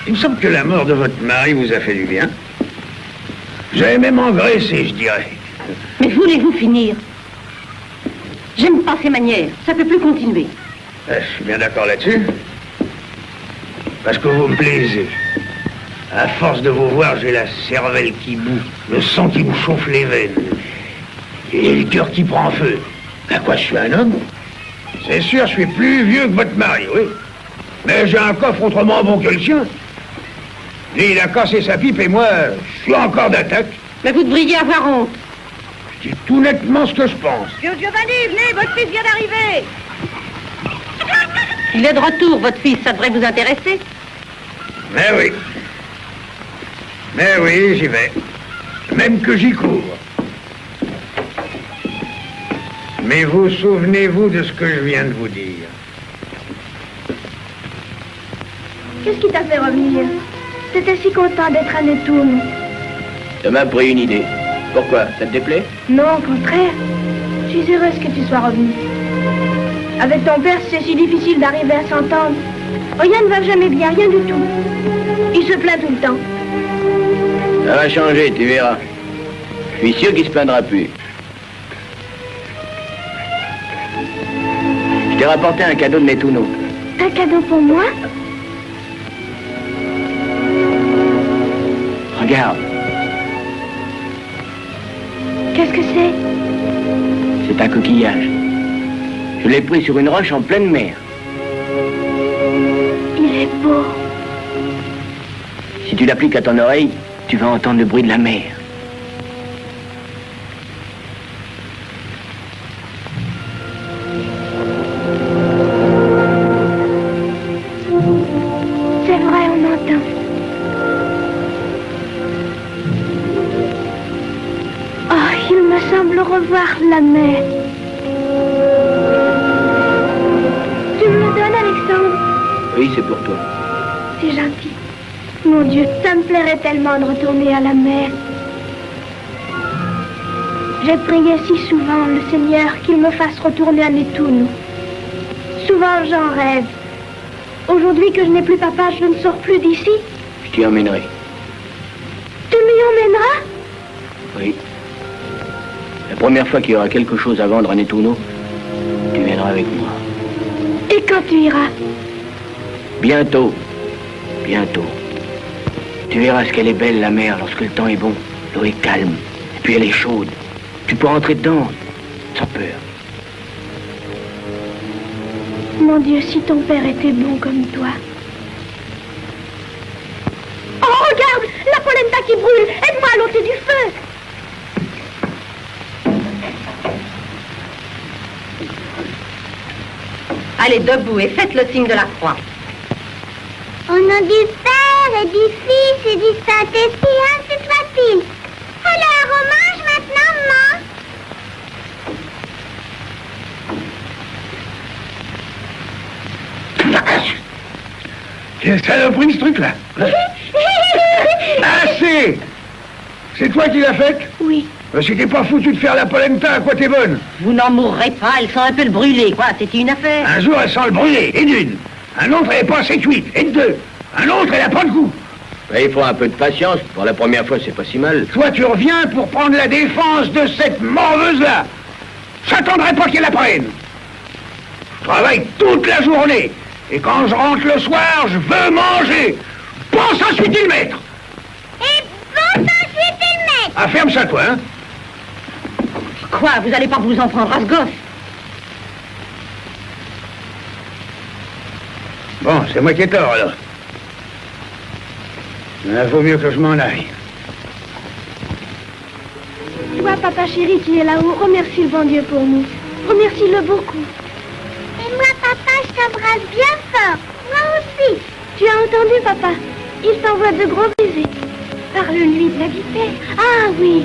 B: Il me semble que la mort de votre mari vous a fait du bien. Vous avez même engraissé, je dirais.
I: Mais voulez-vous finir? J'aime pas ces manières. Ça peut plus continuer.
B: Je suis bien d'accord là-dessus. Parce que vous me plaisez. À force de vous voir, j'ai la cervelle qui bout, le sang qui me chauffe les veines, et le cœur qui prend feu. À quoi je suis un homme? C'est sûr, je suis plus vieux que votre mari, oui. Mais j'ai un coffre autrement bon que le sien. Lui, il a cassé sa pipe et moi, je suis encore d'attaque.
I: Mais vous devriez avoir honte.
B: Je dis tout nettement ce que je pense.
I: Giovanni, venez, votre fils vient d'arriver. Il est de retour, votre fils, ça devrait vous intéresser.
B: Mais oui, j'y vais. Même que j'y cours. Mais vous souvenez-vous de ce que je viens de vous dire?
F: Qu'est-ce qui t'a fait revenir? T'étais si content d'être à Netoun.
A: Ça m'a pris une idée. Pourquoi? Ça te déplaît?
F: Non, au contraire. Je suis heureuse que tu sois revenu. Avec ton père, c'est si difficile d'arriver à s'entendre. Rien ne va jamais bien, rien du tout. Il se plaint tout le temps.
A: Ça va changer, tu verras. Je suis sûr qu'il se plaindra plus. Je t'ai rapporté un cadeau de Nettuno.
F: Un cadeau pour moi?
A: Regarde,
F: Qu'est-ce que c'est?
A: c'est un coquillage. Je l'ai pris sur une roche en pleine mer.
F: Il est beau.
A: Si tu l'appliques à ton oreille, tu vas entendre le bruit de la mer.
F: C'est vrai, on entend. Oh, il me semble revoir la mer. Tu me le donnes, Alexandre?
A: Oui, c'est pour toi.
F: C'est gentil. Mon Dieu, ça me plairait tellement de retourner à la mer. J'ai prié si souvent le Seigneur qu'il me fasse retourner à Netoun. Souvent j'en rêve. Aujourd'hui que je n'ai plus papa, je ne sors plus d'ici.
A: Je t'y emmènerai.
F: Tu m'y emmèneras?
A: Oui. La première fois qu'il y aura quelque chose à vendre à Nettuno, tu viendras avec moi.
F: Et quand tu iras?
A: Bientôt. Bientôt. Tu verras ce qu'elle est belle, la mer, lorsque le temps est bon. L'eau est calme, et puis elle est chaude. Tu peux rentrer dedans, sans peur.
F: Mon Dieu, si ton père était bon comme toi. Oh, regarde, la polenta qui brûle. Aide-moi à l'ôter du feu.
I: Allez, debout et faites le signe de la croix.
F: Au nom du Père et du Fils et du Saint-Esprit, ainsi soit-il. Alors, on mange maintenant, maman.
B: Quelle saloperie ce truc-là. Assez. C'est toi qui l'as faite?
F: Oui.
B: Si t'es pas foutu de faire la polenta, à quoi t'es bonne?
I: Vous n'en mourrez pas, elle sent un peu le brûler, quoi. C'était une affaire.
B: Un jour, elle sent le brûler, et d'une. Un autre, elle est pas assez cuite, et de deux. Un autre, elle a pas de goût.
E: Il faut un peu de patience. Pour la première fois, c'est pas si mal.
B: Toi, tu reviens pour prendre la défense de cette morveuse-là. J'attendrai pas qu'elle la prenne. Je travaille toute la journée. Et quand je rentre le soir, je veux manger. Pense à suiter le maître.
F: Et bon, ensuite, il met.
B: Ah, ferme ça, toi, hein.
I: Quoi, vous allez pas vous en prendre à ce gosse?
B: Bon, c'est moi qui ai tort, alors. Il vaut mieux que je m'en aille.
F: Toi, papa chéri qui est là-haut, remercie le bon Dieu pour nous. Remercie-le beaucoup. Et moi, papa, je t'embrasse bien fort. Moi aussi. Tu as entendu, papa? Il t'envoie de gros baisers. Parle-lui de la vipère. Ah oui.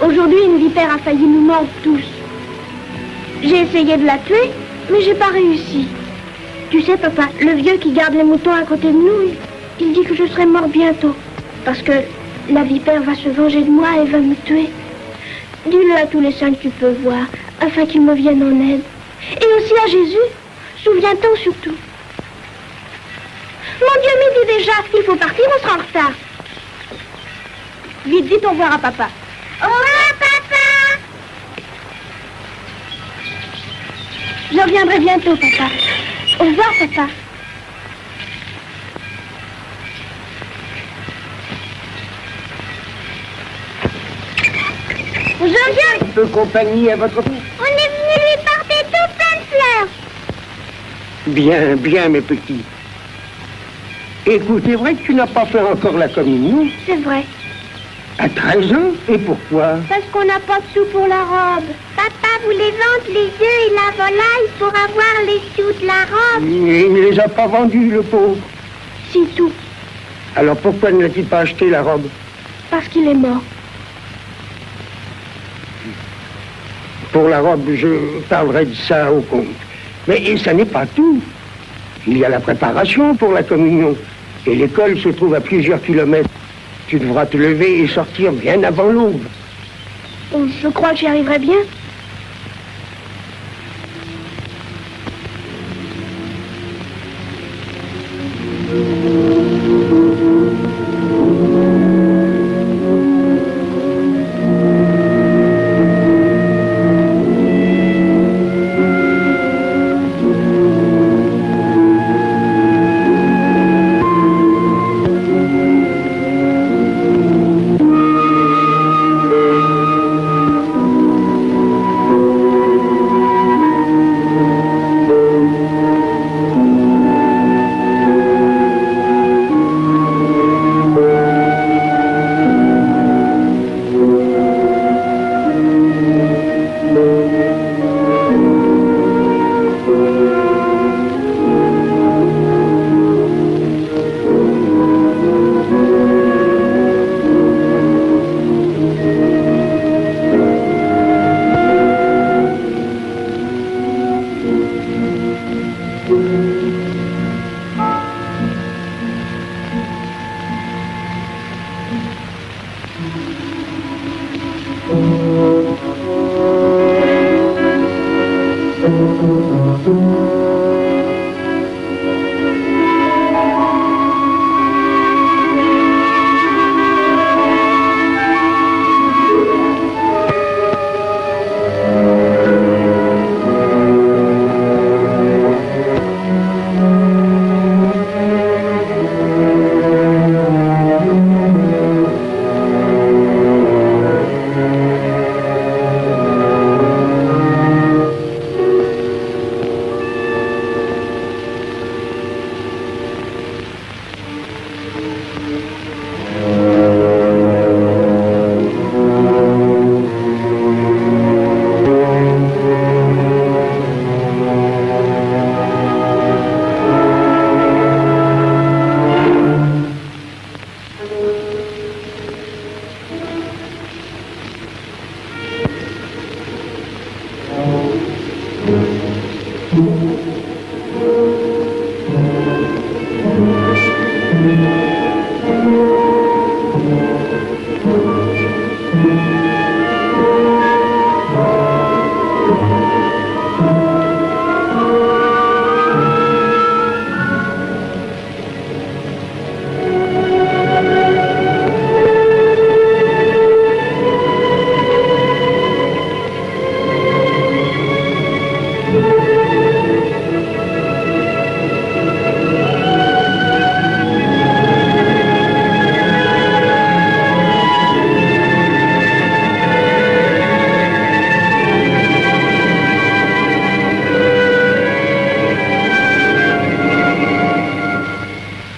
F: Aujourd'hui, une vipère a failli nous mordre tous. J'ai essayé de la tuer, mais j'ai pas réussi. Tu sais, papa, le vieux qui garde les moutons à côté de nous, il dit que je serai mort bientôt. Parce que la vipère va se venger de moi et va me tuer. Dis-le à tous les saints que tu peux voir, afin qu'ils me viennent en aide. Et aussi à Jésus. Souviens-t'en surtout. Mon Dieu, midi déjà, il faut partir, on sera en retard. Vite, vite, au revoir à papa. Au revoir, papa. Je reviendrai bientôt, papa. Au revoir, papa. Je viens.
B: Un peu compagnie à votre fils.
F: On est venu lui porter tout plein de fleurs.
B: Bien, bien, mes petits. Écoute, c'est vrai que tu n'as pas fait encore la communion?
F: C'est vrai.
B: À 13 ans? Et pourquoi?
F: Parce qu'on n'a pas de sous pour la robe. Papa voulait vendre les œufs et la volaille pour avoir les sous de la robe.
B: Il ne les a pas vendus, le pauvre.
F: C'est tout.
B: Alors pourquoi ne l'a-t-il pas acheté, la robe?
F: Parce qu'il est mort.
B: Pour la robe, je parlerai de ça au compte. Mais ça n'est pas tout. Il y a la préparation pour la communion. Et l'école se trouve à plusieurs kilomètres. Tu devras te lever et sortir bien avant l'aube.
F: Je crois que j'y arriverai bien.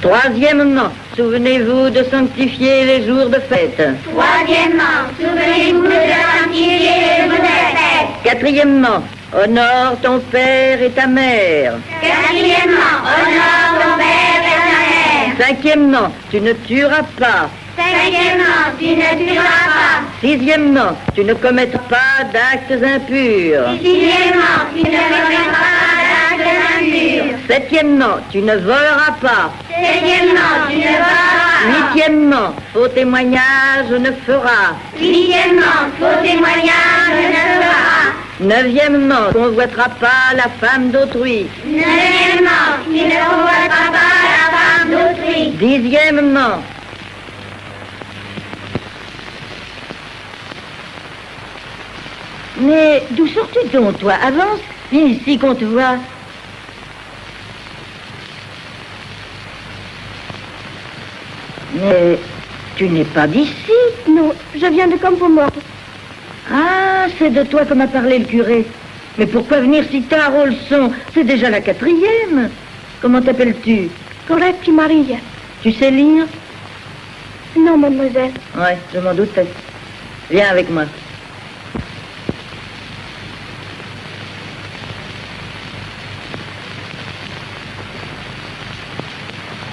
I: Troisièmement, souvenez-vous de sanctifier les jours de fête.
J: Troisièmement, souvenez-vous de sanctifier les jours de fête.
I: Quatrièmement, honore ton père et ta mère.
J: Quatrièmement, honore ton père et ta mère.
I: Cinquièmement, tu ne tueras pas.
J: Cinquièmement, tu ne tueras pas.
I: Sixièmement, tu ne commettras pas d'actes impurs.
J: Sixièmement, tu ne commettras pas d'actes impurs.
I: Septièmement, tu ne voleras pas.
J: Septièmement, tu ne voleras pas.
I: Huitièmement, faux témoignage ne fera.
J: Huitièmement, faux témoignage ne fera.
I: Neuvièmement, tu ne convoiteras pas la femme d'autrui.
J: Neuvièmement, tu ne convoiteras pas la femme d'autrui.
I: Dixièmement, mais d'où sors-tu donc, toi? Avance, viens ici qu'on te voit. Mais tu n'es pas d'ici.
D: Non, je viens de Campomort.
I: Ah, c'est de toi que m'a parlé le curé. Mais pourquoi venir si tard aux leçons? C'est déjà la quatrième. Comment t'appelles-tu?
D: Coretti Maria.
I: Tu sais lire?
D: Non, mademoiselle.
I: Ouais, je m'en doutais. Viens avec moi.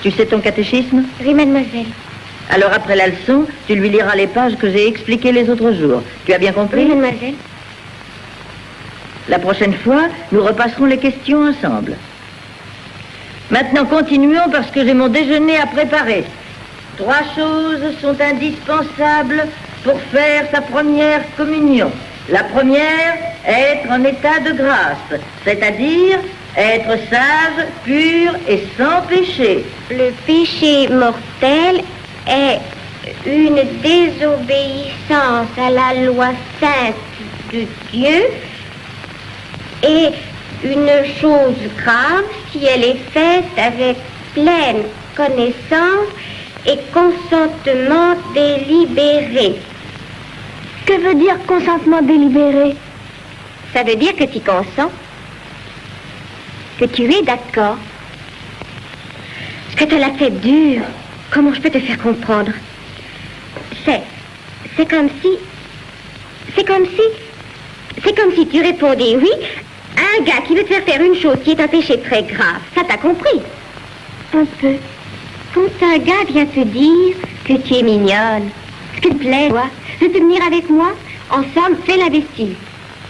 I: Tu sais ton catéchisme?
D: Oui, mademoiselle.
I: Alors après la leçon, tu lui liras les pages que j'ai expliquées les autres jours. Tu as bien compris?
D: Oui, mademoiselle.
I: La prochaine fois, nous repasserons les questions ensemble. Maintenant, continuons parce que j'ai mon déjeuner à préparer. 3 choses sont indispensables pour faire sa première communion. La première, être en état de grâce, c'est-à-dire être sage, pur et sans péché.
D: Le péché mortel est une désobéissance à la loi sainte de Dieu et une chose grave si elle est faite avec pleine connaissance et consentement délibéré. Que veut dire consentement délibéré? Ça veut dire que tu consens, que tu es d'accord, que tu l'as fait dur. Comment je peux te faire comprendre? C'est comme si tu répondais oui à un gars qui veut te faire une chose qui est un péché très grave. Ça t'a compris? Un peu. Quand un gars vient te dire que tu es mignonne, ce qui te plaît, toi, veux-tu venir avec moi? En somme, fais l'imbécile.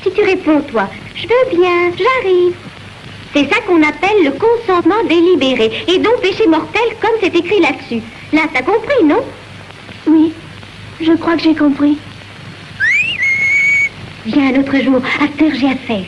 D: Si tu réponds, toi, je veux bien, j'arrive. C'est ça qu'on appelle le consentement délibéré. Et donc péché mortel, comme c'est écrit là-dessus. Là, t'as compris, non? Oui, je crois que j'ai compris. Viens un autre jour, à cette heure, j'ai à faire.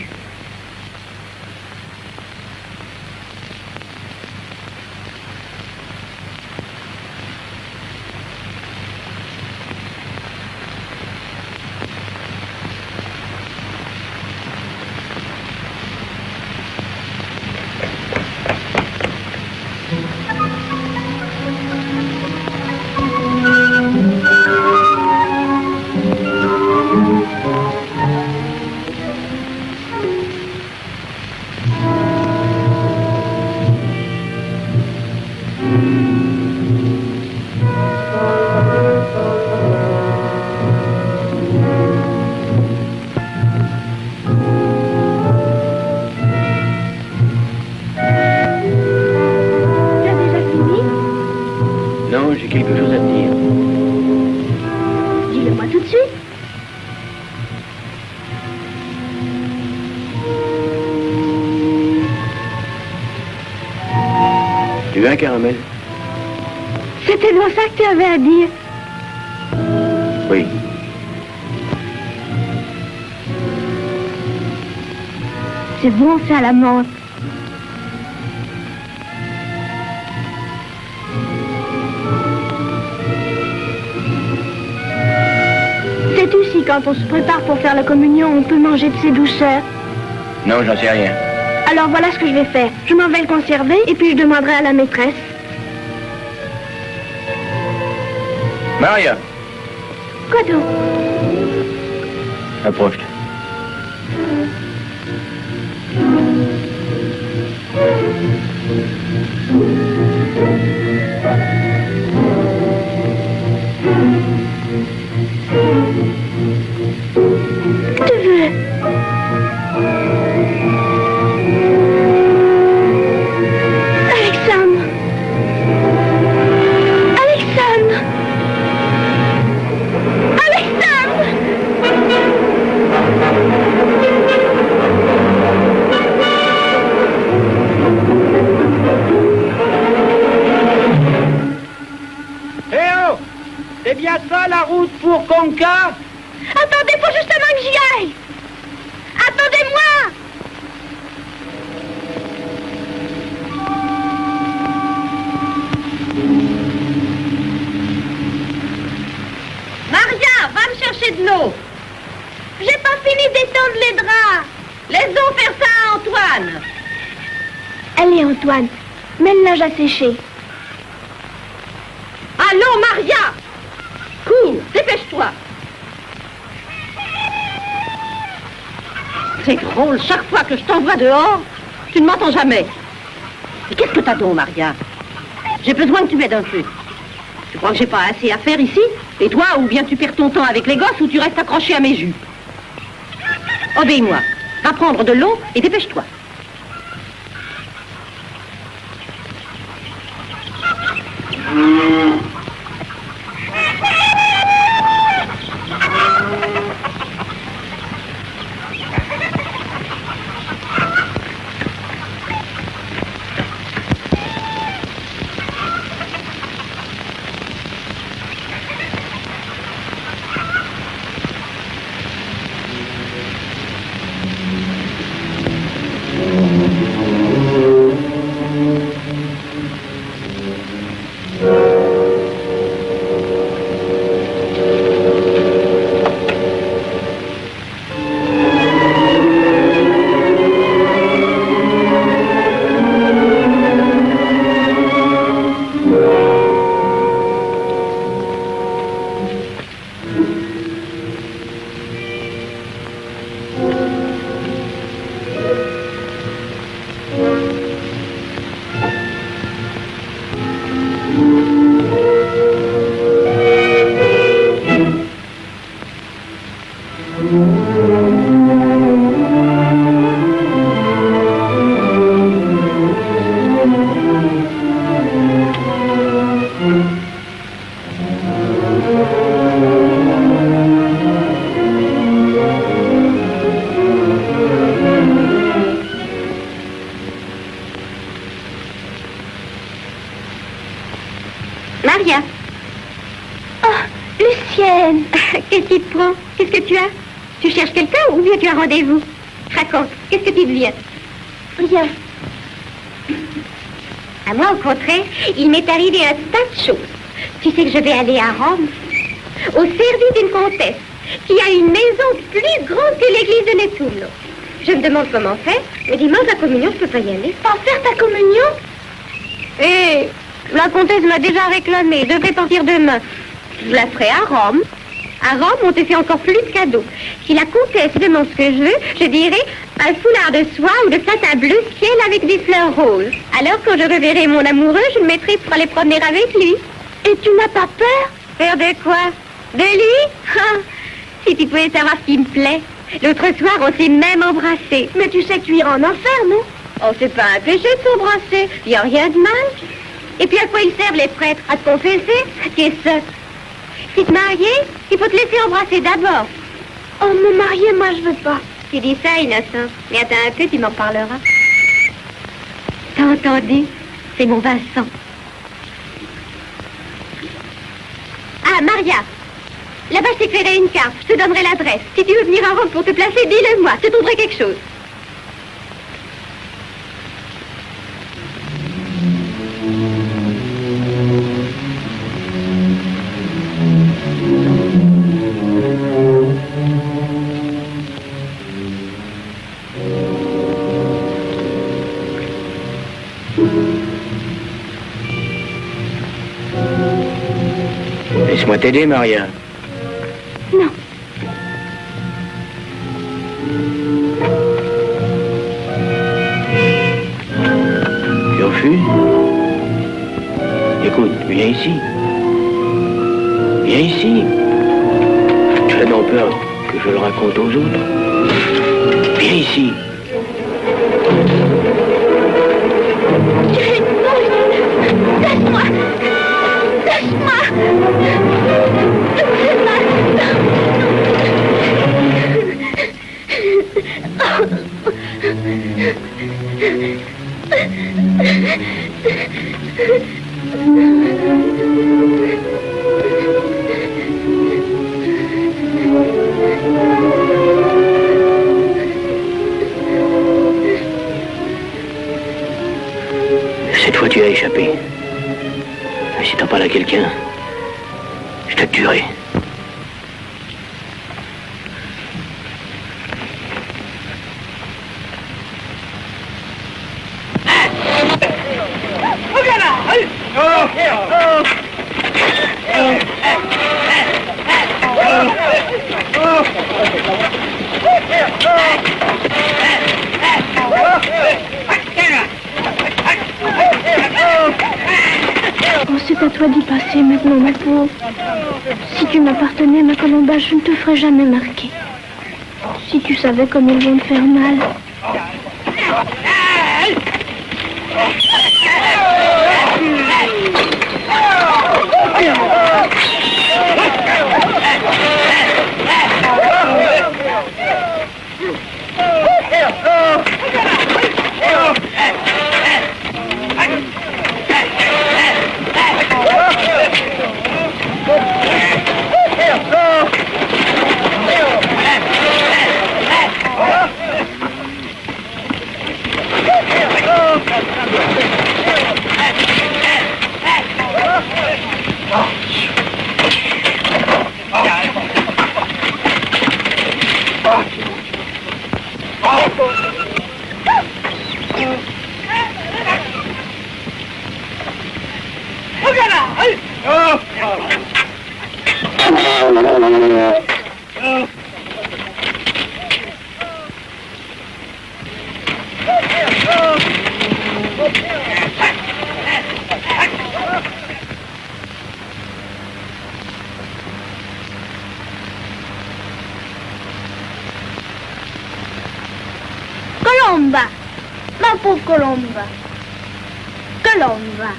G: Tu veux un caramel?
F: C'était dans ça que tu avais à dire.
G: Oui.
F: C'est bon, ça, la menthe. C'est aussi quand on se prépare pour faire la communion, on peut manger de ces douceurs.
G: Non, j'en sais rien.
F: Alors voilà ce que je vais faire. Je m'en vais le conserver et puis je demanderai à la maîtresse.
G: Maria,
F: Quoi donc?
G: approche.
F: Tu veux? Alexandre! Alexandre! Alexandre!
K: C'est bien ça la route pour Conca?
F: Attendez, faut justement que j'y aille! Attendez-moi!
I: Maria, va me chercher de l'eau.
F: J'ai pas fini d'étendre les draps!
I: Laisse-donc faire ça à Antoine.
F: Allez, Antoine, mets le linge à sécher.
I: Allons, Maria! Cours, dépêche-toi. C'est drôle, chaque fois que je t'envoie dehors, tu ne m'entends jamais. Mais qu'est-ce que t'as donc, Maria? J'ai besoin que tu m'aides un peu. Tu crois que j'ai pas assez à faire ici? Et toi, ou bien tu perds ton temps avec les gosses, ou tu restes accroché à mes jus? Obéis-moi. Va prendre de l'eau et dépêche-toi.
F: Maria. Oh, Lucienne. Qu'est-ce qui te prend? Qu'est-ce que tu as? Tu cherches quelqu'un ou bien tu as rendez-vous? Raconte, qu'est-ce que tu deviens? Rien. À moi, au contraire, il m'est arrivé un tas de choses. Tu sais que je vais aller à Rome, au service d'une comtesse, qui a une maison plus grande que l'église de Nettuno. Je me demande comment faire, mais dimanche, la communion, je peux pas y aller. Pas faire ta communion? Eh, la comtesse m'a déjà réclamé, je devrais partir demain. Je la ferai à Rome. À Rome, on te fait encore plus de cadeaux. Si la comtesse demande ce que je veux, je dirai un foulard de soie ou de satin bleu ciel avec des fleurs roses. Alors, quand je reverrai mon amoureux, je le mettrai pour aller promener avec lui. Et tu n'as pas peur? Peur de quoi? De lui? Ah, si tu pouvais savoir ce qui me plaît. L'autre soir, on s'est même embrassés. Mais tu sais que tu iras en enfer, non? Oh, c'est pas un péché de s'embrasser. Il n'y a rien de mal. Et puis à quoi ils servent les prêtres? À te confesser? Qu'est-ce que si te marier, il faut te laisser embrasser d'abord. Oh, me marier, moi je veux pas. Tu dis ça, innocent. Mais attends un peu, tu m'en parleras. T'as entendu?
D: C'est mon Vincent. Ah, Maria. Là-bas, je t'écrirai une carte. Je te donnerai l'adresse. Si tu veux venir à Rome pour te placer, dis-le-moi. Je te trouverai quelque chose.
E: Laisse-moi t'aider, Maria.
F: Non.
E: Tu refuses? Écoute, viens ici. Viens ici. Tu as donc peur que je le raconte aux autres? Viens ici.
F: Laisse-moi. Laisse-moi.
E: Cette fois, tu as échappé. Mais si t'en parles à quelqu'un, je te tuerai.
F: Oh, c'est à toi d'y passer maintenant, ma pauvre. Si tu m'appartenais, ma Colomba, je ne te ferais jamais marquer. Si tu savais comme ils vont te faire mal.
J: Colomba, ma pauvre Colomba. Colomba.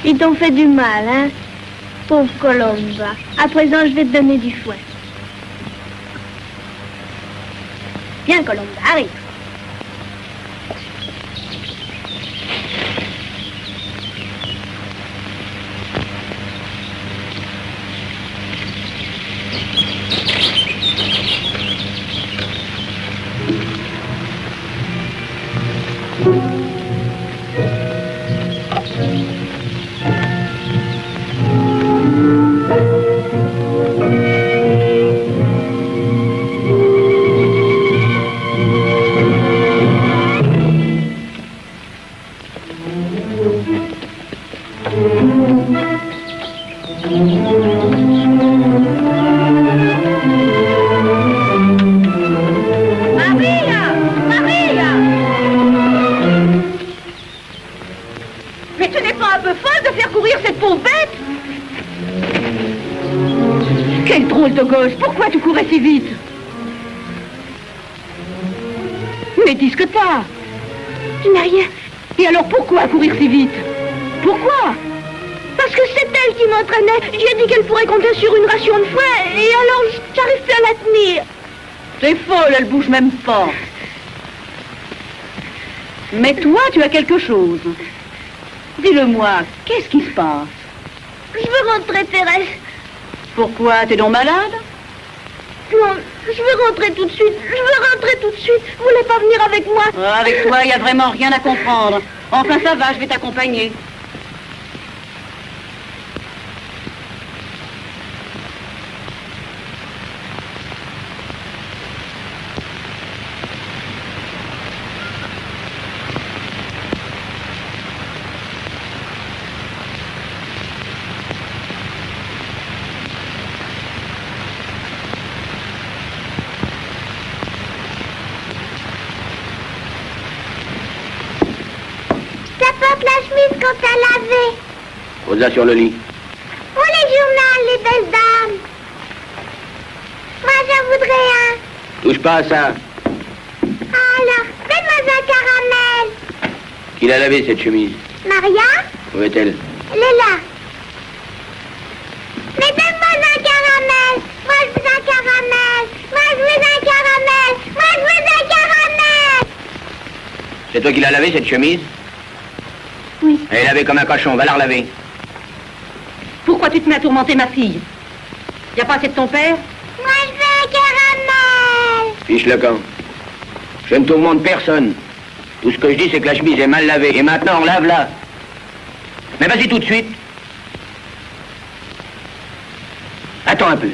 F: Ils t'ont fait du mal, hein? Pauvre Colomba. À présent, je vais te donner du fouet.
J: Viens, Colomba, arrive.
D: Pourquoi tu courais si vite? Mais dis ce que t'as.
F: Je n'ai rien.
D: Et alors pourquoi courir si vite? Pourquoi?
F: Parce que c'est elle qui m'entraînait. Je lui ai dit qu'elle pourrait compter sur une ration de fouet. Et alors, j'arrive plus à la tenir.
D: C'est folle, elle bouge même pas.
L: Mais toi, tu as quelque chose. Dis-le-moi, qu'est-ce qui se passe?
F: Je veux rentrer, Thérèse.
L: Pourquoi? T'es donc malade?
F: Non, je veux rentrer tout de suite. Je veux rentrer tout de suite. Vous voulez pas venir avec moi?
L: Avec toi, il n'y a vraiment rien à comprendre. Enfin, ça va, je vais t'accompagner.
J: La chemise qu'on t'a lavée.
A: Pose-la sur le lit.
J: Pour les journaux, les belles dames. Moi, j'en voudrais un.
A: Touche pas à ça.
J: Alors, fais-moi un caramel.
A: Qui l'a lavé cette chemise?
J: Maria?
A: Où est-elle?
J: Elle est là. Mais donne-moi un caramel. Moi, je veux un caramel. Moi, je veux un caramel. Moi, je veux un caramel.
A: C'est toi qui l'as lavé cette chemise?
F: Oui.
A: Elle est lavée comme un cochon, va la relaver.
L: Pourquoi tu te mets à tourmenter ma fille? Y a pas assez de ton père?
J: Moi, je veux un caramel.
A: Fiche le camp. Je ne tourmente personne. Tout ce que je dis, c'est que la chemise est mal lavée. Et maintenant, lave-la. Mais vas-y tout de suite. Attends un peu.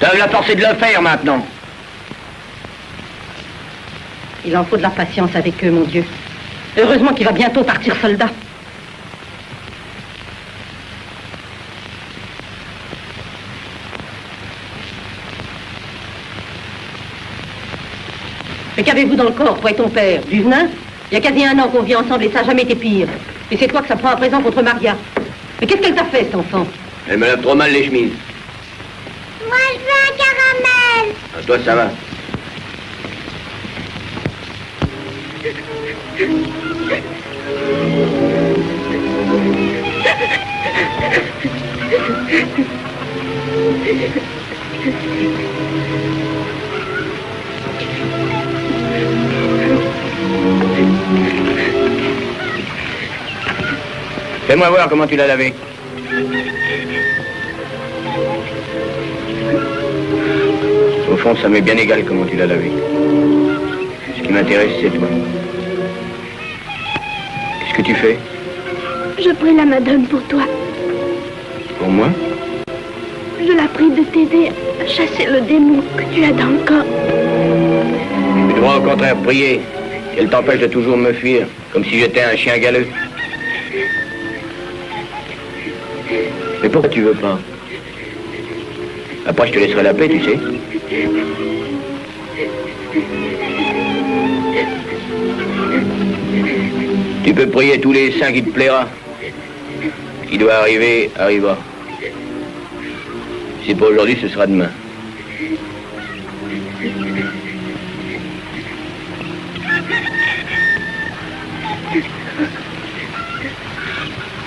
A: T'as la force de le faire maintenant.
L: Il en faut de la patience avec eux, mon Dieu. Heureusement qu'il va bientôt partir soldat. Mais qu'avez-vous dans le corps, toi et ton père? Du venin? Il y a quasi un an qu'on vit ensemble et ça n'a jamais été pire. Et c'est toi que ça prend à présent contre Maria. Mais qu'est-ce qu'elle t'a fait, cet enfant?
A: Elle me lave trop mal les chemises.
J: Moi, je veux un caramel.
A: À toi, ça va. Fais-moi voir comment tu l'as lavé. Au fond, ça m'est bien égal comment tu l'as lavé. Ce qui m'intéresse, c'est toi. Qu'est-ce que tu fais?
F: Je prie la madame pour toi.
A: Pour moi?
F: Je la prie de t'aider à chasser le démon que tu as dans le corps.
A: Tu devrais au contraire prier qu'elle t'empêche de toujours me fuir, comme si j'étais un chien galeux. Mais pourquoi tu veux pas? Après, je te laisserai la paix, tu sais. Tu peux prier tous les saints qui te plaira. Ce qui doit arriver, arrivera. Si c'est pas aujourd'hui, ce sera demain.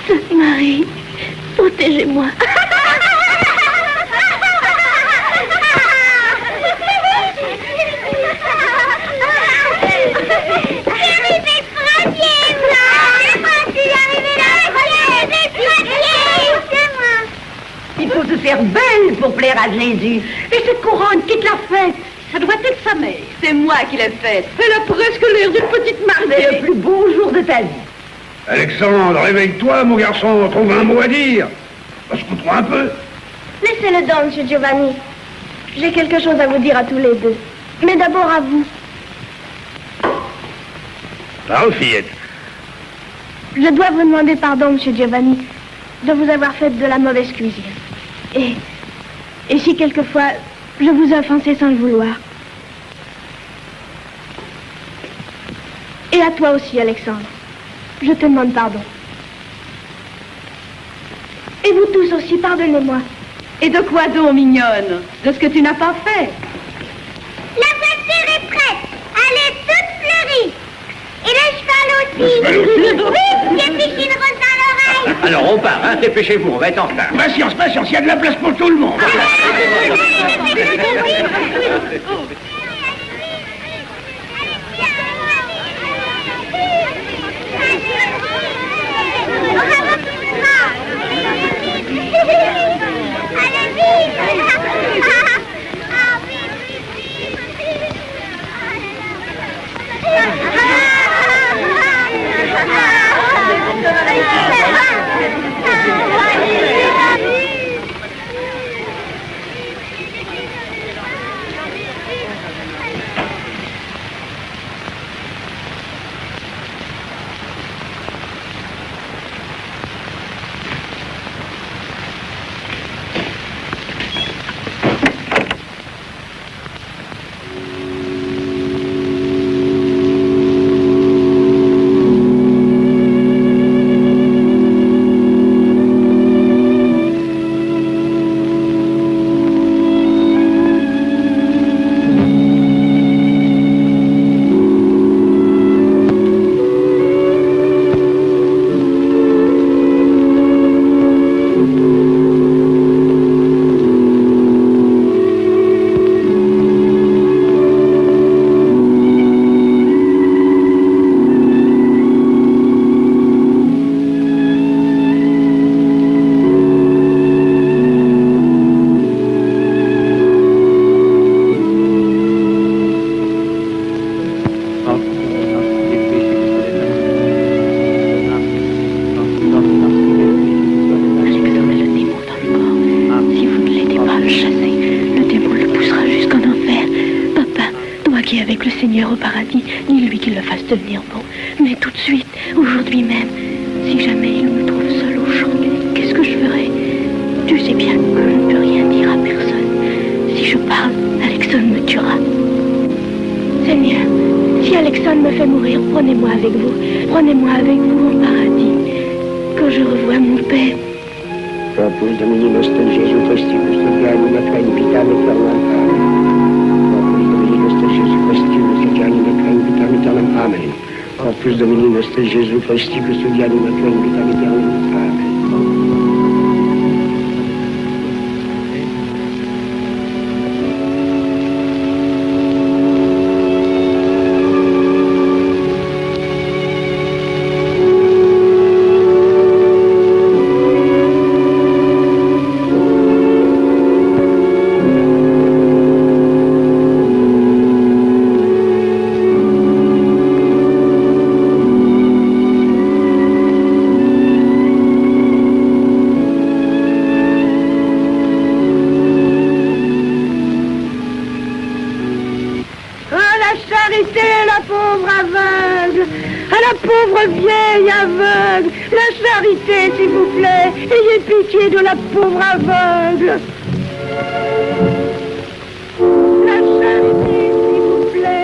F: Sainte Marie, protégez-moi.
I: Il faut se faire belle pour plaire à Jésus.
L: Et cette couronne, qui te l'a faite? Ça doit être sa mère. C'est moi qui l'ai faite. Elle a presque l'air d'une petite Marie.
I: C'est le plus beau jour de ta vie.
B: Alexandre, réveille-toi, mon garçon, trouve un mot à dire. On se comprend un peu.
F: Laissez-le donc, monsieur Giovanni. J'ai quelque chose à vous dire à tous les deux. Mais d'abord à vous.
B: Parle, fillette.
F: Je dois vous demander pardon, monsieur Giovanni, de vous avoir fait de la mauvaise cuisine. Et si quelquefois je vous ai offensé sans le vouloir. Et à toi aussi, Alexandre. Je te demande pardon. Et vous tous aussi, pardonnez-moi.
L: Et de quoi donc, mignonne? De ce que tu n'as pas fait?
J: La voiture est prête. Elle est toute fleurie. Et le cheval aussi. Oui, j'ai piqué une rose dans l'oreille.
A: Alors on part, hein, dépêchez-vous, on va être en retard.
B: Patience, patience, il y a de la place pour tout le monde.
F: Seigneur au paradis, ni lui qui le fasse devenir bon. Mais tout de suite, aujourd'hui même, si jamais il me trouve seul au champ, qu'est-ce que je ferai? Tu sais bien que je ne peux rien dire à personne. Si je parle, Alexon me tuera. Seigneur, si Alexon me fait mourir, prenez-moi avec vous. Prenez-moi avec vous au paradis. Quand je revois mon père.
M: Opus Domini nostrum Jesu Christi, studianum et vitam aeternam. Opus Domini nostrum Jesu Christi, studianum et vitam aeternam. Amen. Opus Domini nostrum Jesu Christi, studianum et vitam aeternam. Amen.
D: De la pauvre aveugle. La charité, s'il vous plaît.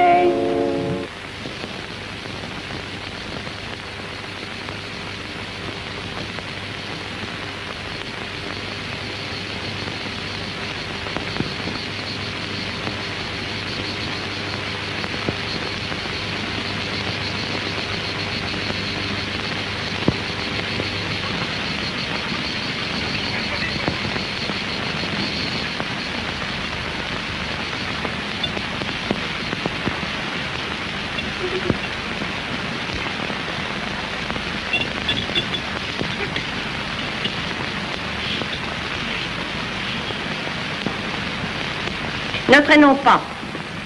L: Ne traînons pas.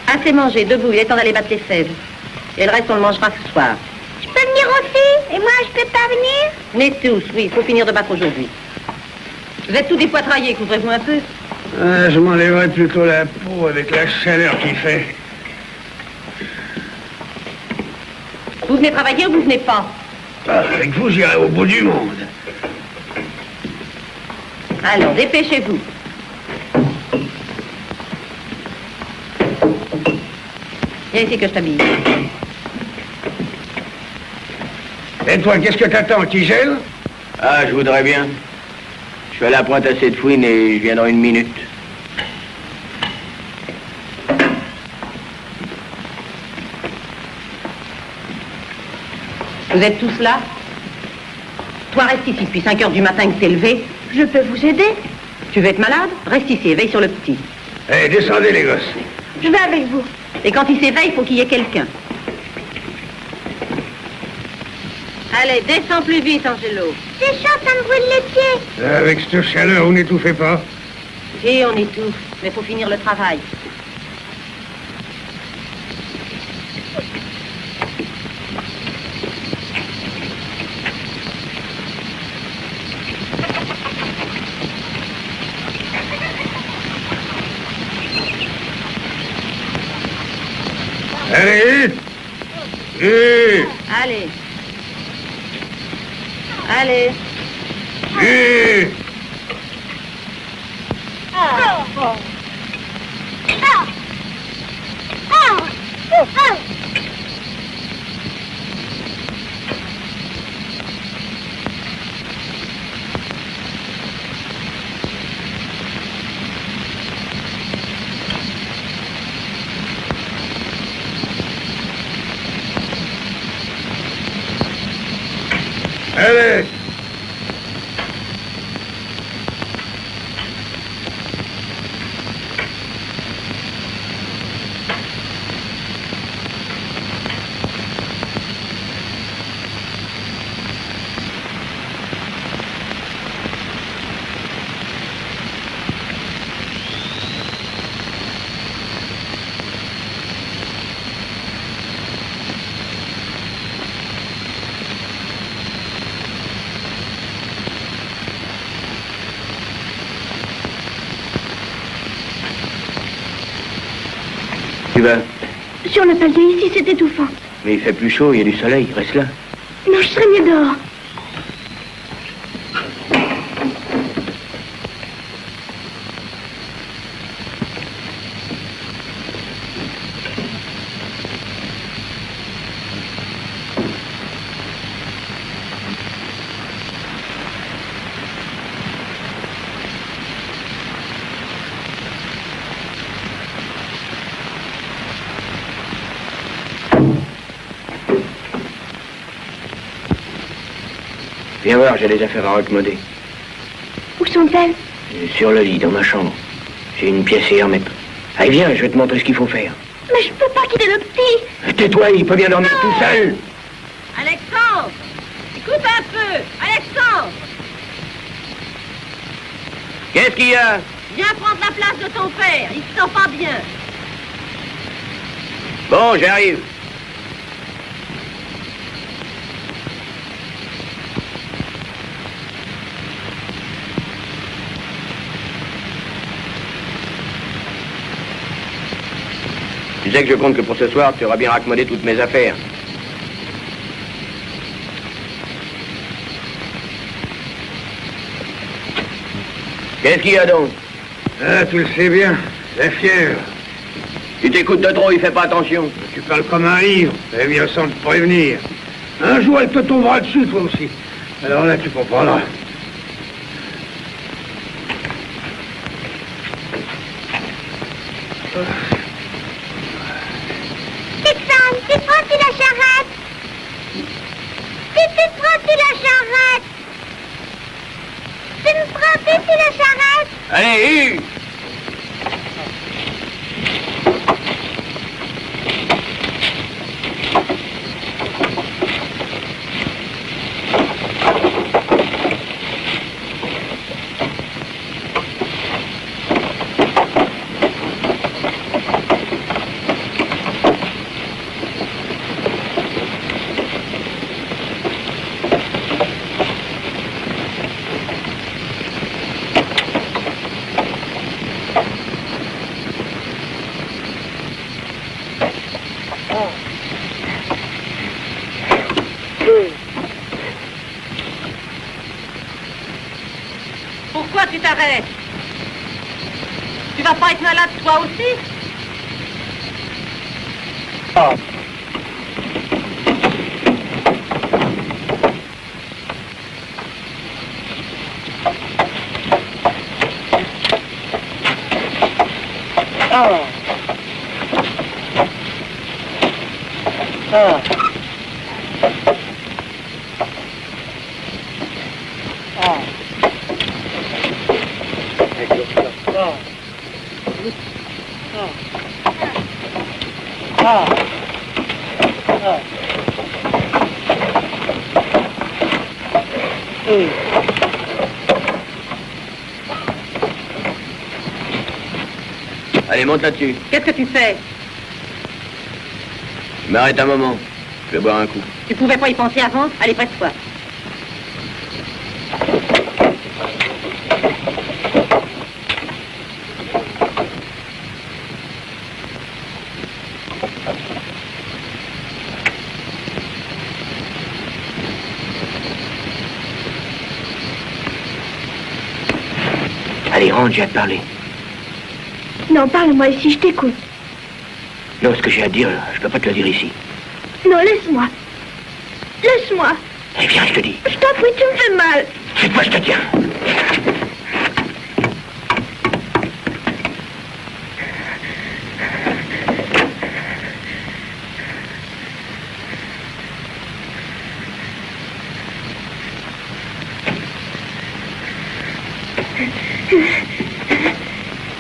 L: Assez mangé, debout, il est temps d'aller battre les fèves. Et le reste, on le mangera ce soir.
J: Je peux venir aussi? Et moi, je peux pas venir?
L: Venez tous, oui, il faut finir de battre aujourd'hui. Vous êtes tous dépoitraillés, couvrez-vous un peu.
B: Ah, je m'enlèverai plutôt la peau avec la chaleur qu'il fait.
L: Vous venez travailler ou vous venez pas?
B: Ah, avec vous, j'irai au bout du monde.
L: Alors, dépêchez-vous. Viens ici que je t'habille.
B: Et toi, qu'est-ce que t'attends, Tigel?
E: Ah, je voudrais bien. Je suis à la pointe à cette fouine et je viens dans 1 minute.
L: Vous êtes tous là? Toi, reste ici depuis 5 heures du matin que t'es levé.
F: Je peux vous aider?
L: Tu veux être malade? Reste ici et veille sur le petit.
B: Eh, descendez, les gosses.
F: Je vais avec vous.
L: Et quand il s'éveille, il faut qu'il y ait quelqu'un. Allez, descends plus vite, Angelo.
J: C'est chaud, ça me brûle les pieds.
B: Avec cette chaleur, vous n'étouffez pas.
L: Si, on étouffe, mais faut finir le travail.
B: Allez, vite.
L: Allez. Allez.
B: Vite. Allez.
E: Tu vas?
F: Sur le palier, ici, c'est étouffant.
C: Mais il fait plus chaud, il y a du soleil, reste là.
F: Non, je serais mieux dehors.
C: Viens voir, j'ai des affaires à raccommoder.
F: Où sont-elles?
C: Sur le lit, dans ma chambre. J'ai une pièce et un mètre. Allez, viens, je vais te montrer ce qu'il faut faire.
F: Mais je peux pas quitter le petit.
C: Tais-toi, il peut bien dormir tout seul.
I: Alexandre, écoute un peu. Alexandre,
C: Qu'est-ce qu'il y a?
I: viens prendre la place de ton père. Il se sent pas bien.
C: Bon, j'arrive. Tu sais que je compte que pour ce soir, tu auras bien raccommodé toutes mes affaires. Qu'est-ce qu'il y a donc?
B: Ah, tu le sais bien, la fièvre.
C: Tu t'écoutes de trop, il fait pas attention.
B: Tu parles comme un livre, eh bien sans te prévenir. Un jour, elle te tombera dessus, toi aussi. Alors là, tu comprendras.
J: Alexandre, tu prends-tu la charrette? Tu prends-tu la charrette? Tu me prends-tu la charrette?
C: Allez, Hugues!
I: Pourquoi tu t'arrêtes? Tu vas pas être malade toi aussi?
C: Allez, monte là-dessus.
I: Qu'est-ce que tu fais?
C: Je m'arrête un moment. Je vais boire un coup.
I: Tu pouvais pas y penser avant? Allez, prête-toi.
C: Allez, rentre, j'ai à te parler.
F: Non, parle-moi ici, je t'écoute.
C: Non, ce que j'ai à te dire, je peux pas te le dire ici.
F: Non, laisse-moi. Laisse-moi.
C: Eh bien, je te dis.
F: Je t'en prie, tu me fais mal.
C: C'est toi, je te tiens.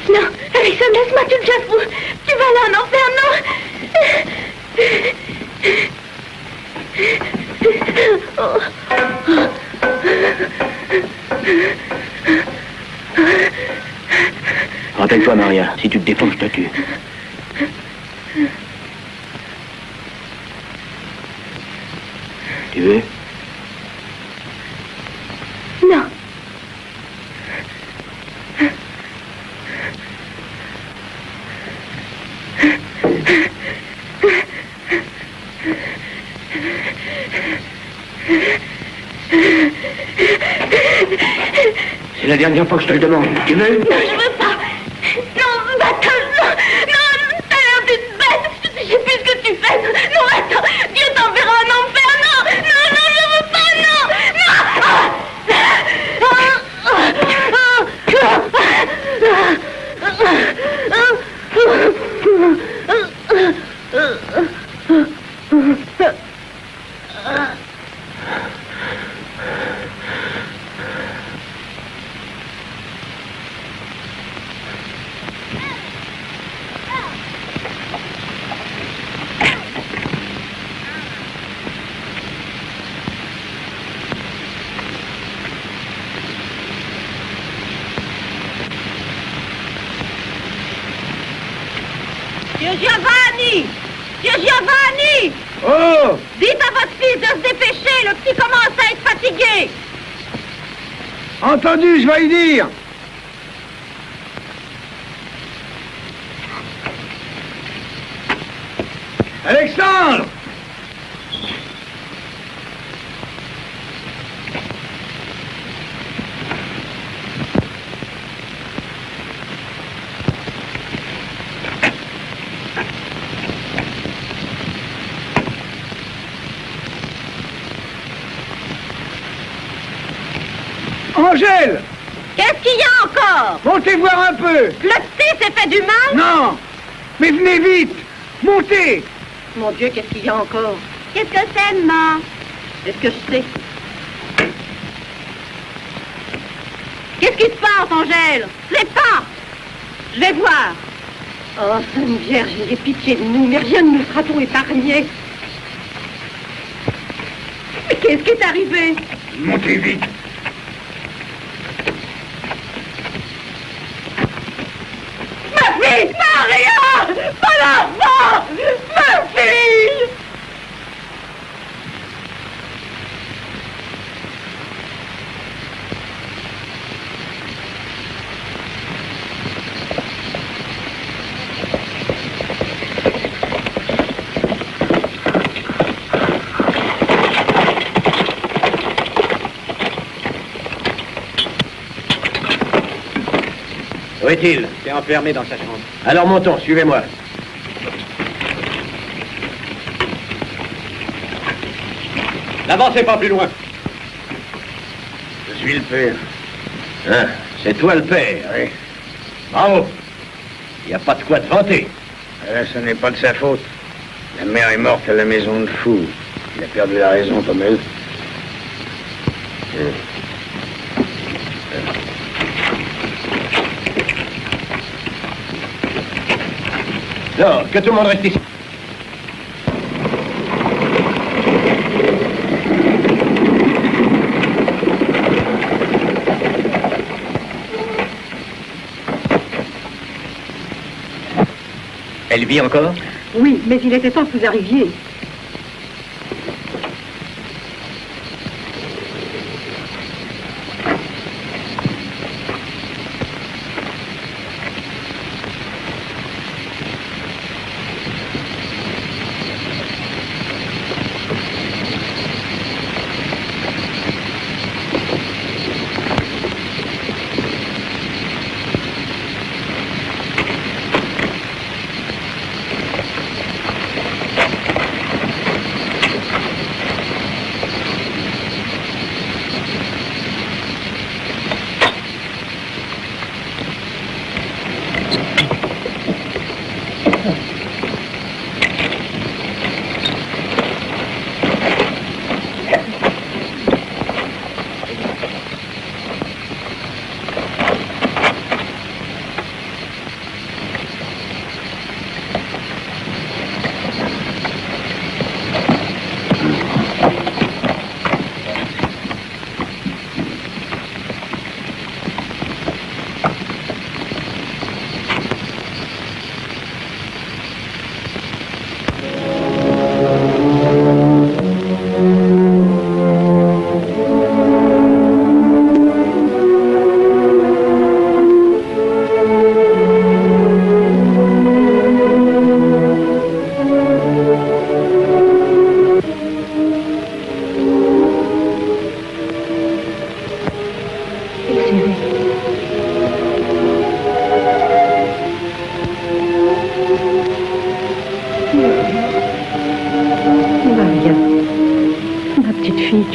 F: Non, Alexandre, laisse-moi, tu le jettes fou. Tu vas aller en enfer, non.
C: Rappelle-toi, Maria, si tu te défends, je te tue. Tu veux?
F: Non.
M: la dernière fois que je te le demande. Tu veux?
J: Non, je veux pas. Non, attends, non, t'as l'air d'une bête. Je sais plus ce que tu fais. Non, attends, Dieu t'enverra en enfer. Non, je veux pas, non. Dieu Giovanni!
K: Oh!
J: Dites à votre fils de se dépêcher, le petit commence à être fatigué!
K: Entendu, je vais y dire. Alexandre! Angèle!
J: Qu'est-ce qu'il y a encore?
K: Montez voir un peu.
J: Le thé s'est fait du mal?
K: Non! Mais venez vite! Montez!
L: Mon Dieu, qu'est-ce qu'il y a encore?
J: Qu'est-ce que c'est, maman?
L: Est-ce que je sais?
J: Qu'est-ce qui se passe, Angèle? Je sais pas!
L: Je vais voir. Oh, Sainte Vierge, ayez pitié de nous, mais rien ne nous sera-t-on épargné. Mais qu'est-ce qui est arrivé?
B: Montez vite.
J: Ma fille! Maria! Pas l'enfant! Ma fille!
C: Où est-il?
M: C'est enfermé dans sa chambre.
C: Alors montons, suivez-moi.
M: N'avancez pas plus loin.
B: Je suis le père.
C: Hein, c'est toi le père.
B: Oui.
C: Bravo. Il n'y a pas de quoi te vanter.
B: Ce n'est pas de sa faute. La mère est morte à la maison de fou. Il a perdu la raison comme elle.
C: Non, que tout le monde reste ici. Elle vit encore?
L: Oui, mais il était temps que vous arriviez.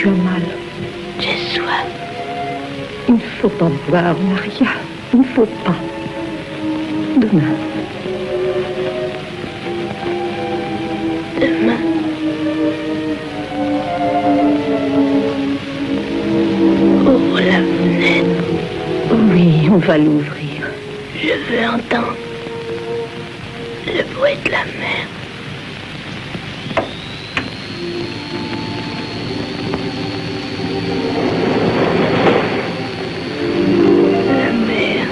L: Tu as mal.
F: J'ai soif.
L: Il ne faut pas boire, Maria. Il ne faut pas. Demain.
F: Demain. Ouvre la fenêtre.
L: Oui, on va l'ouvrir.
F: Je veux entendre le bruit de la mer. La mer.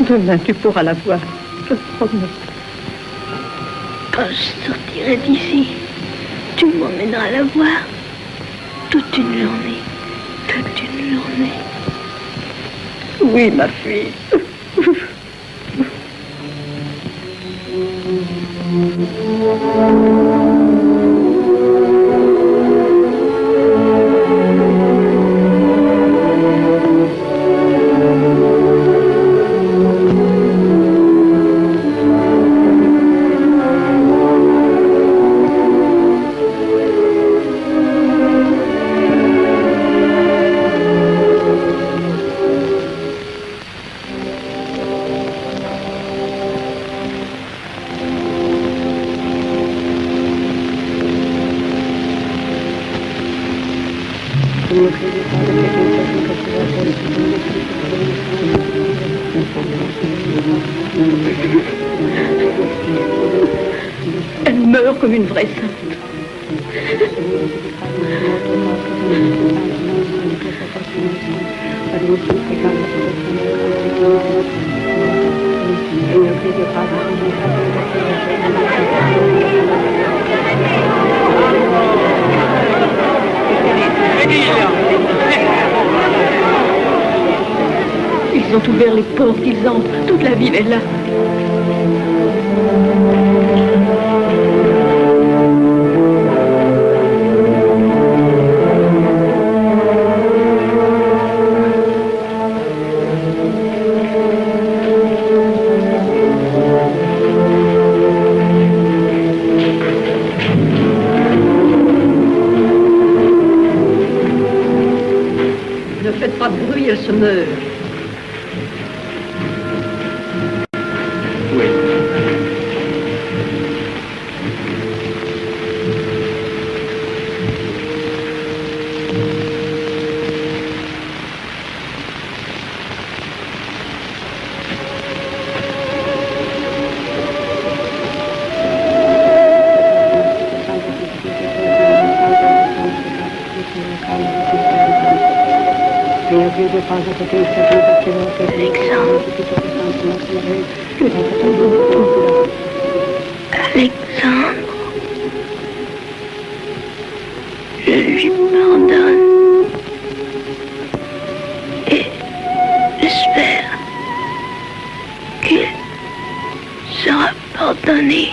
L: Demain, tu pourras la voir. Je te promets.
F: Quand je sortirai d'ici, tu m'emmèneras la voir. Toute une journée. Toute une journée.
L: Oui, ma fille. Elle meurt comme une vraie sainte. Ils ont ouvert les portes, ils entrent. Toute la ville est là. Ne faites pas de bruit, elle se meurt.
F: Alexandre, je lui pardonne et j'espère qu'il sera pardonné.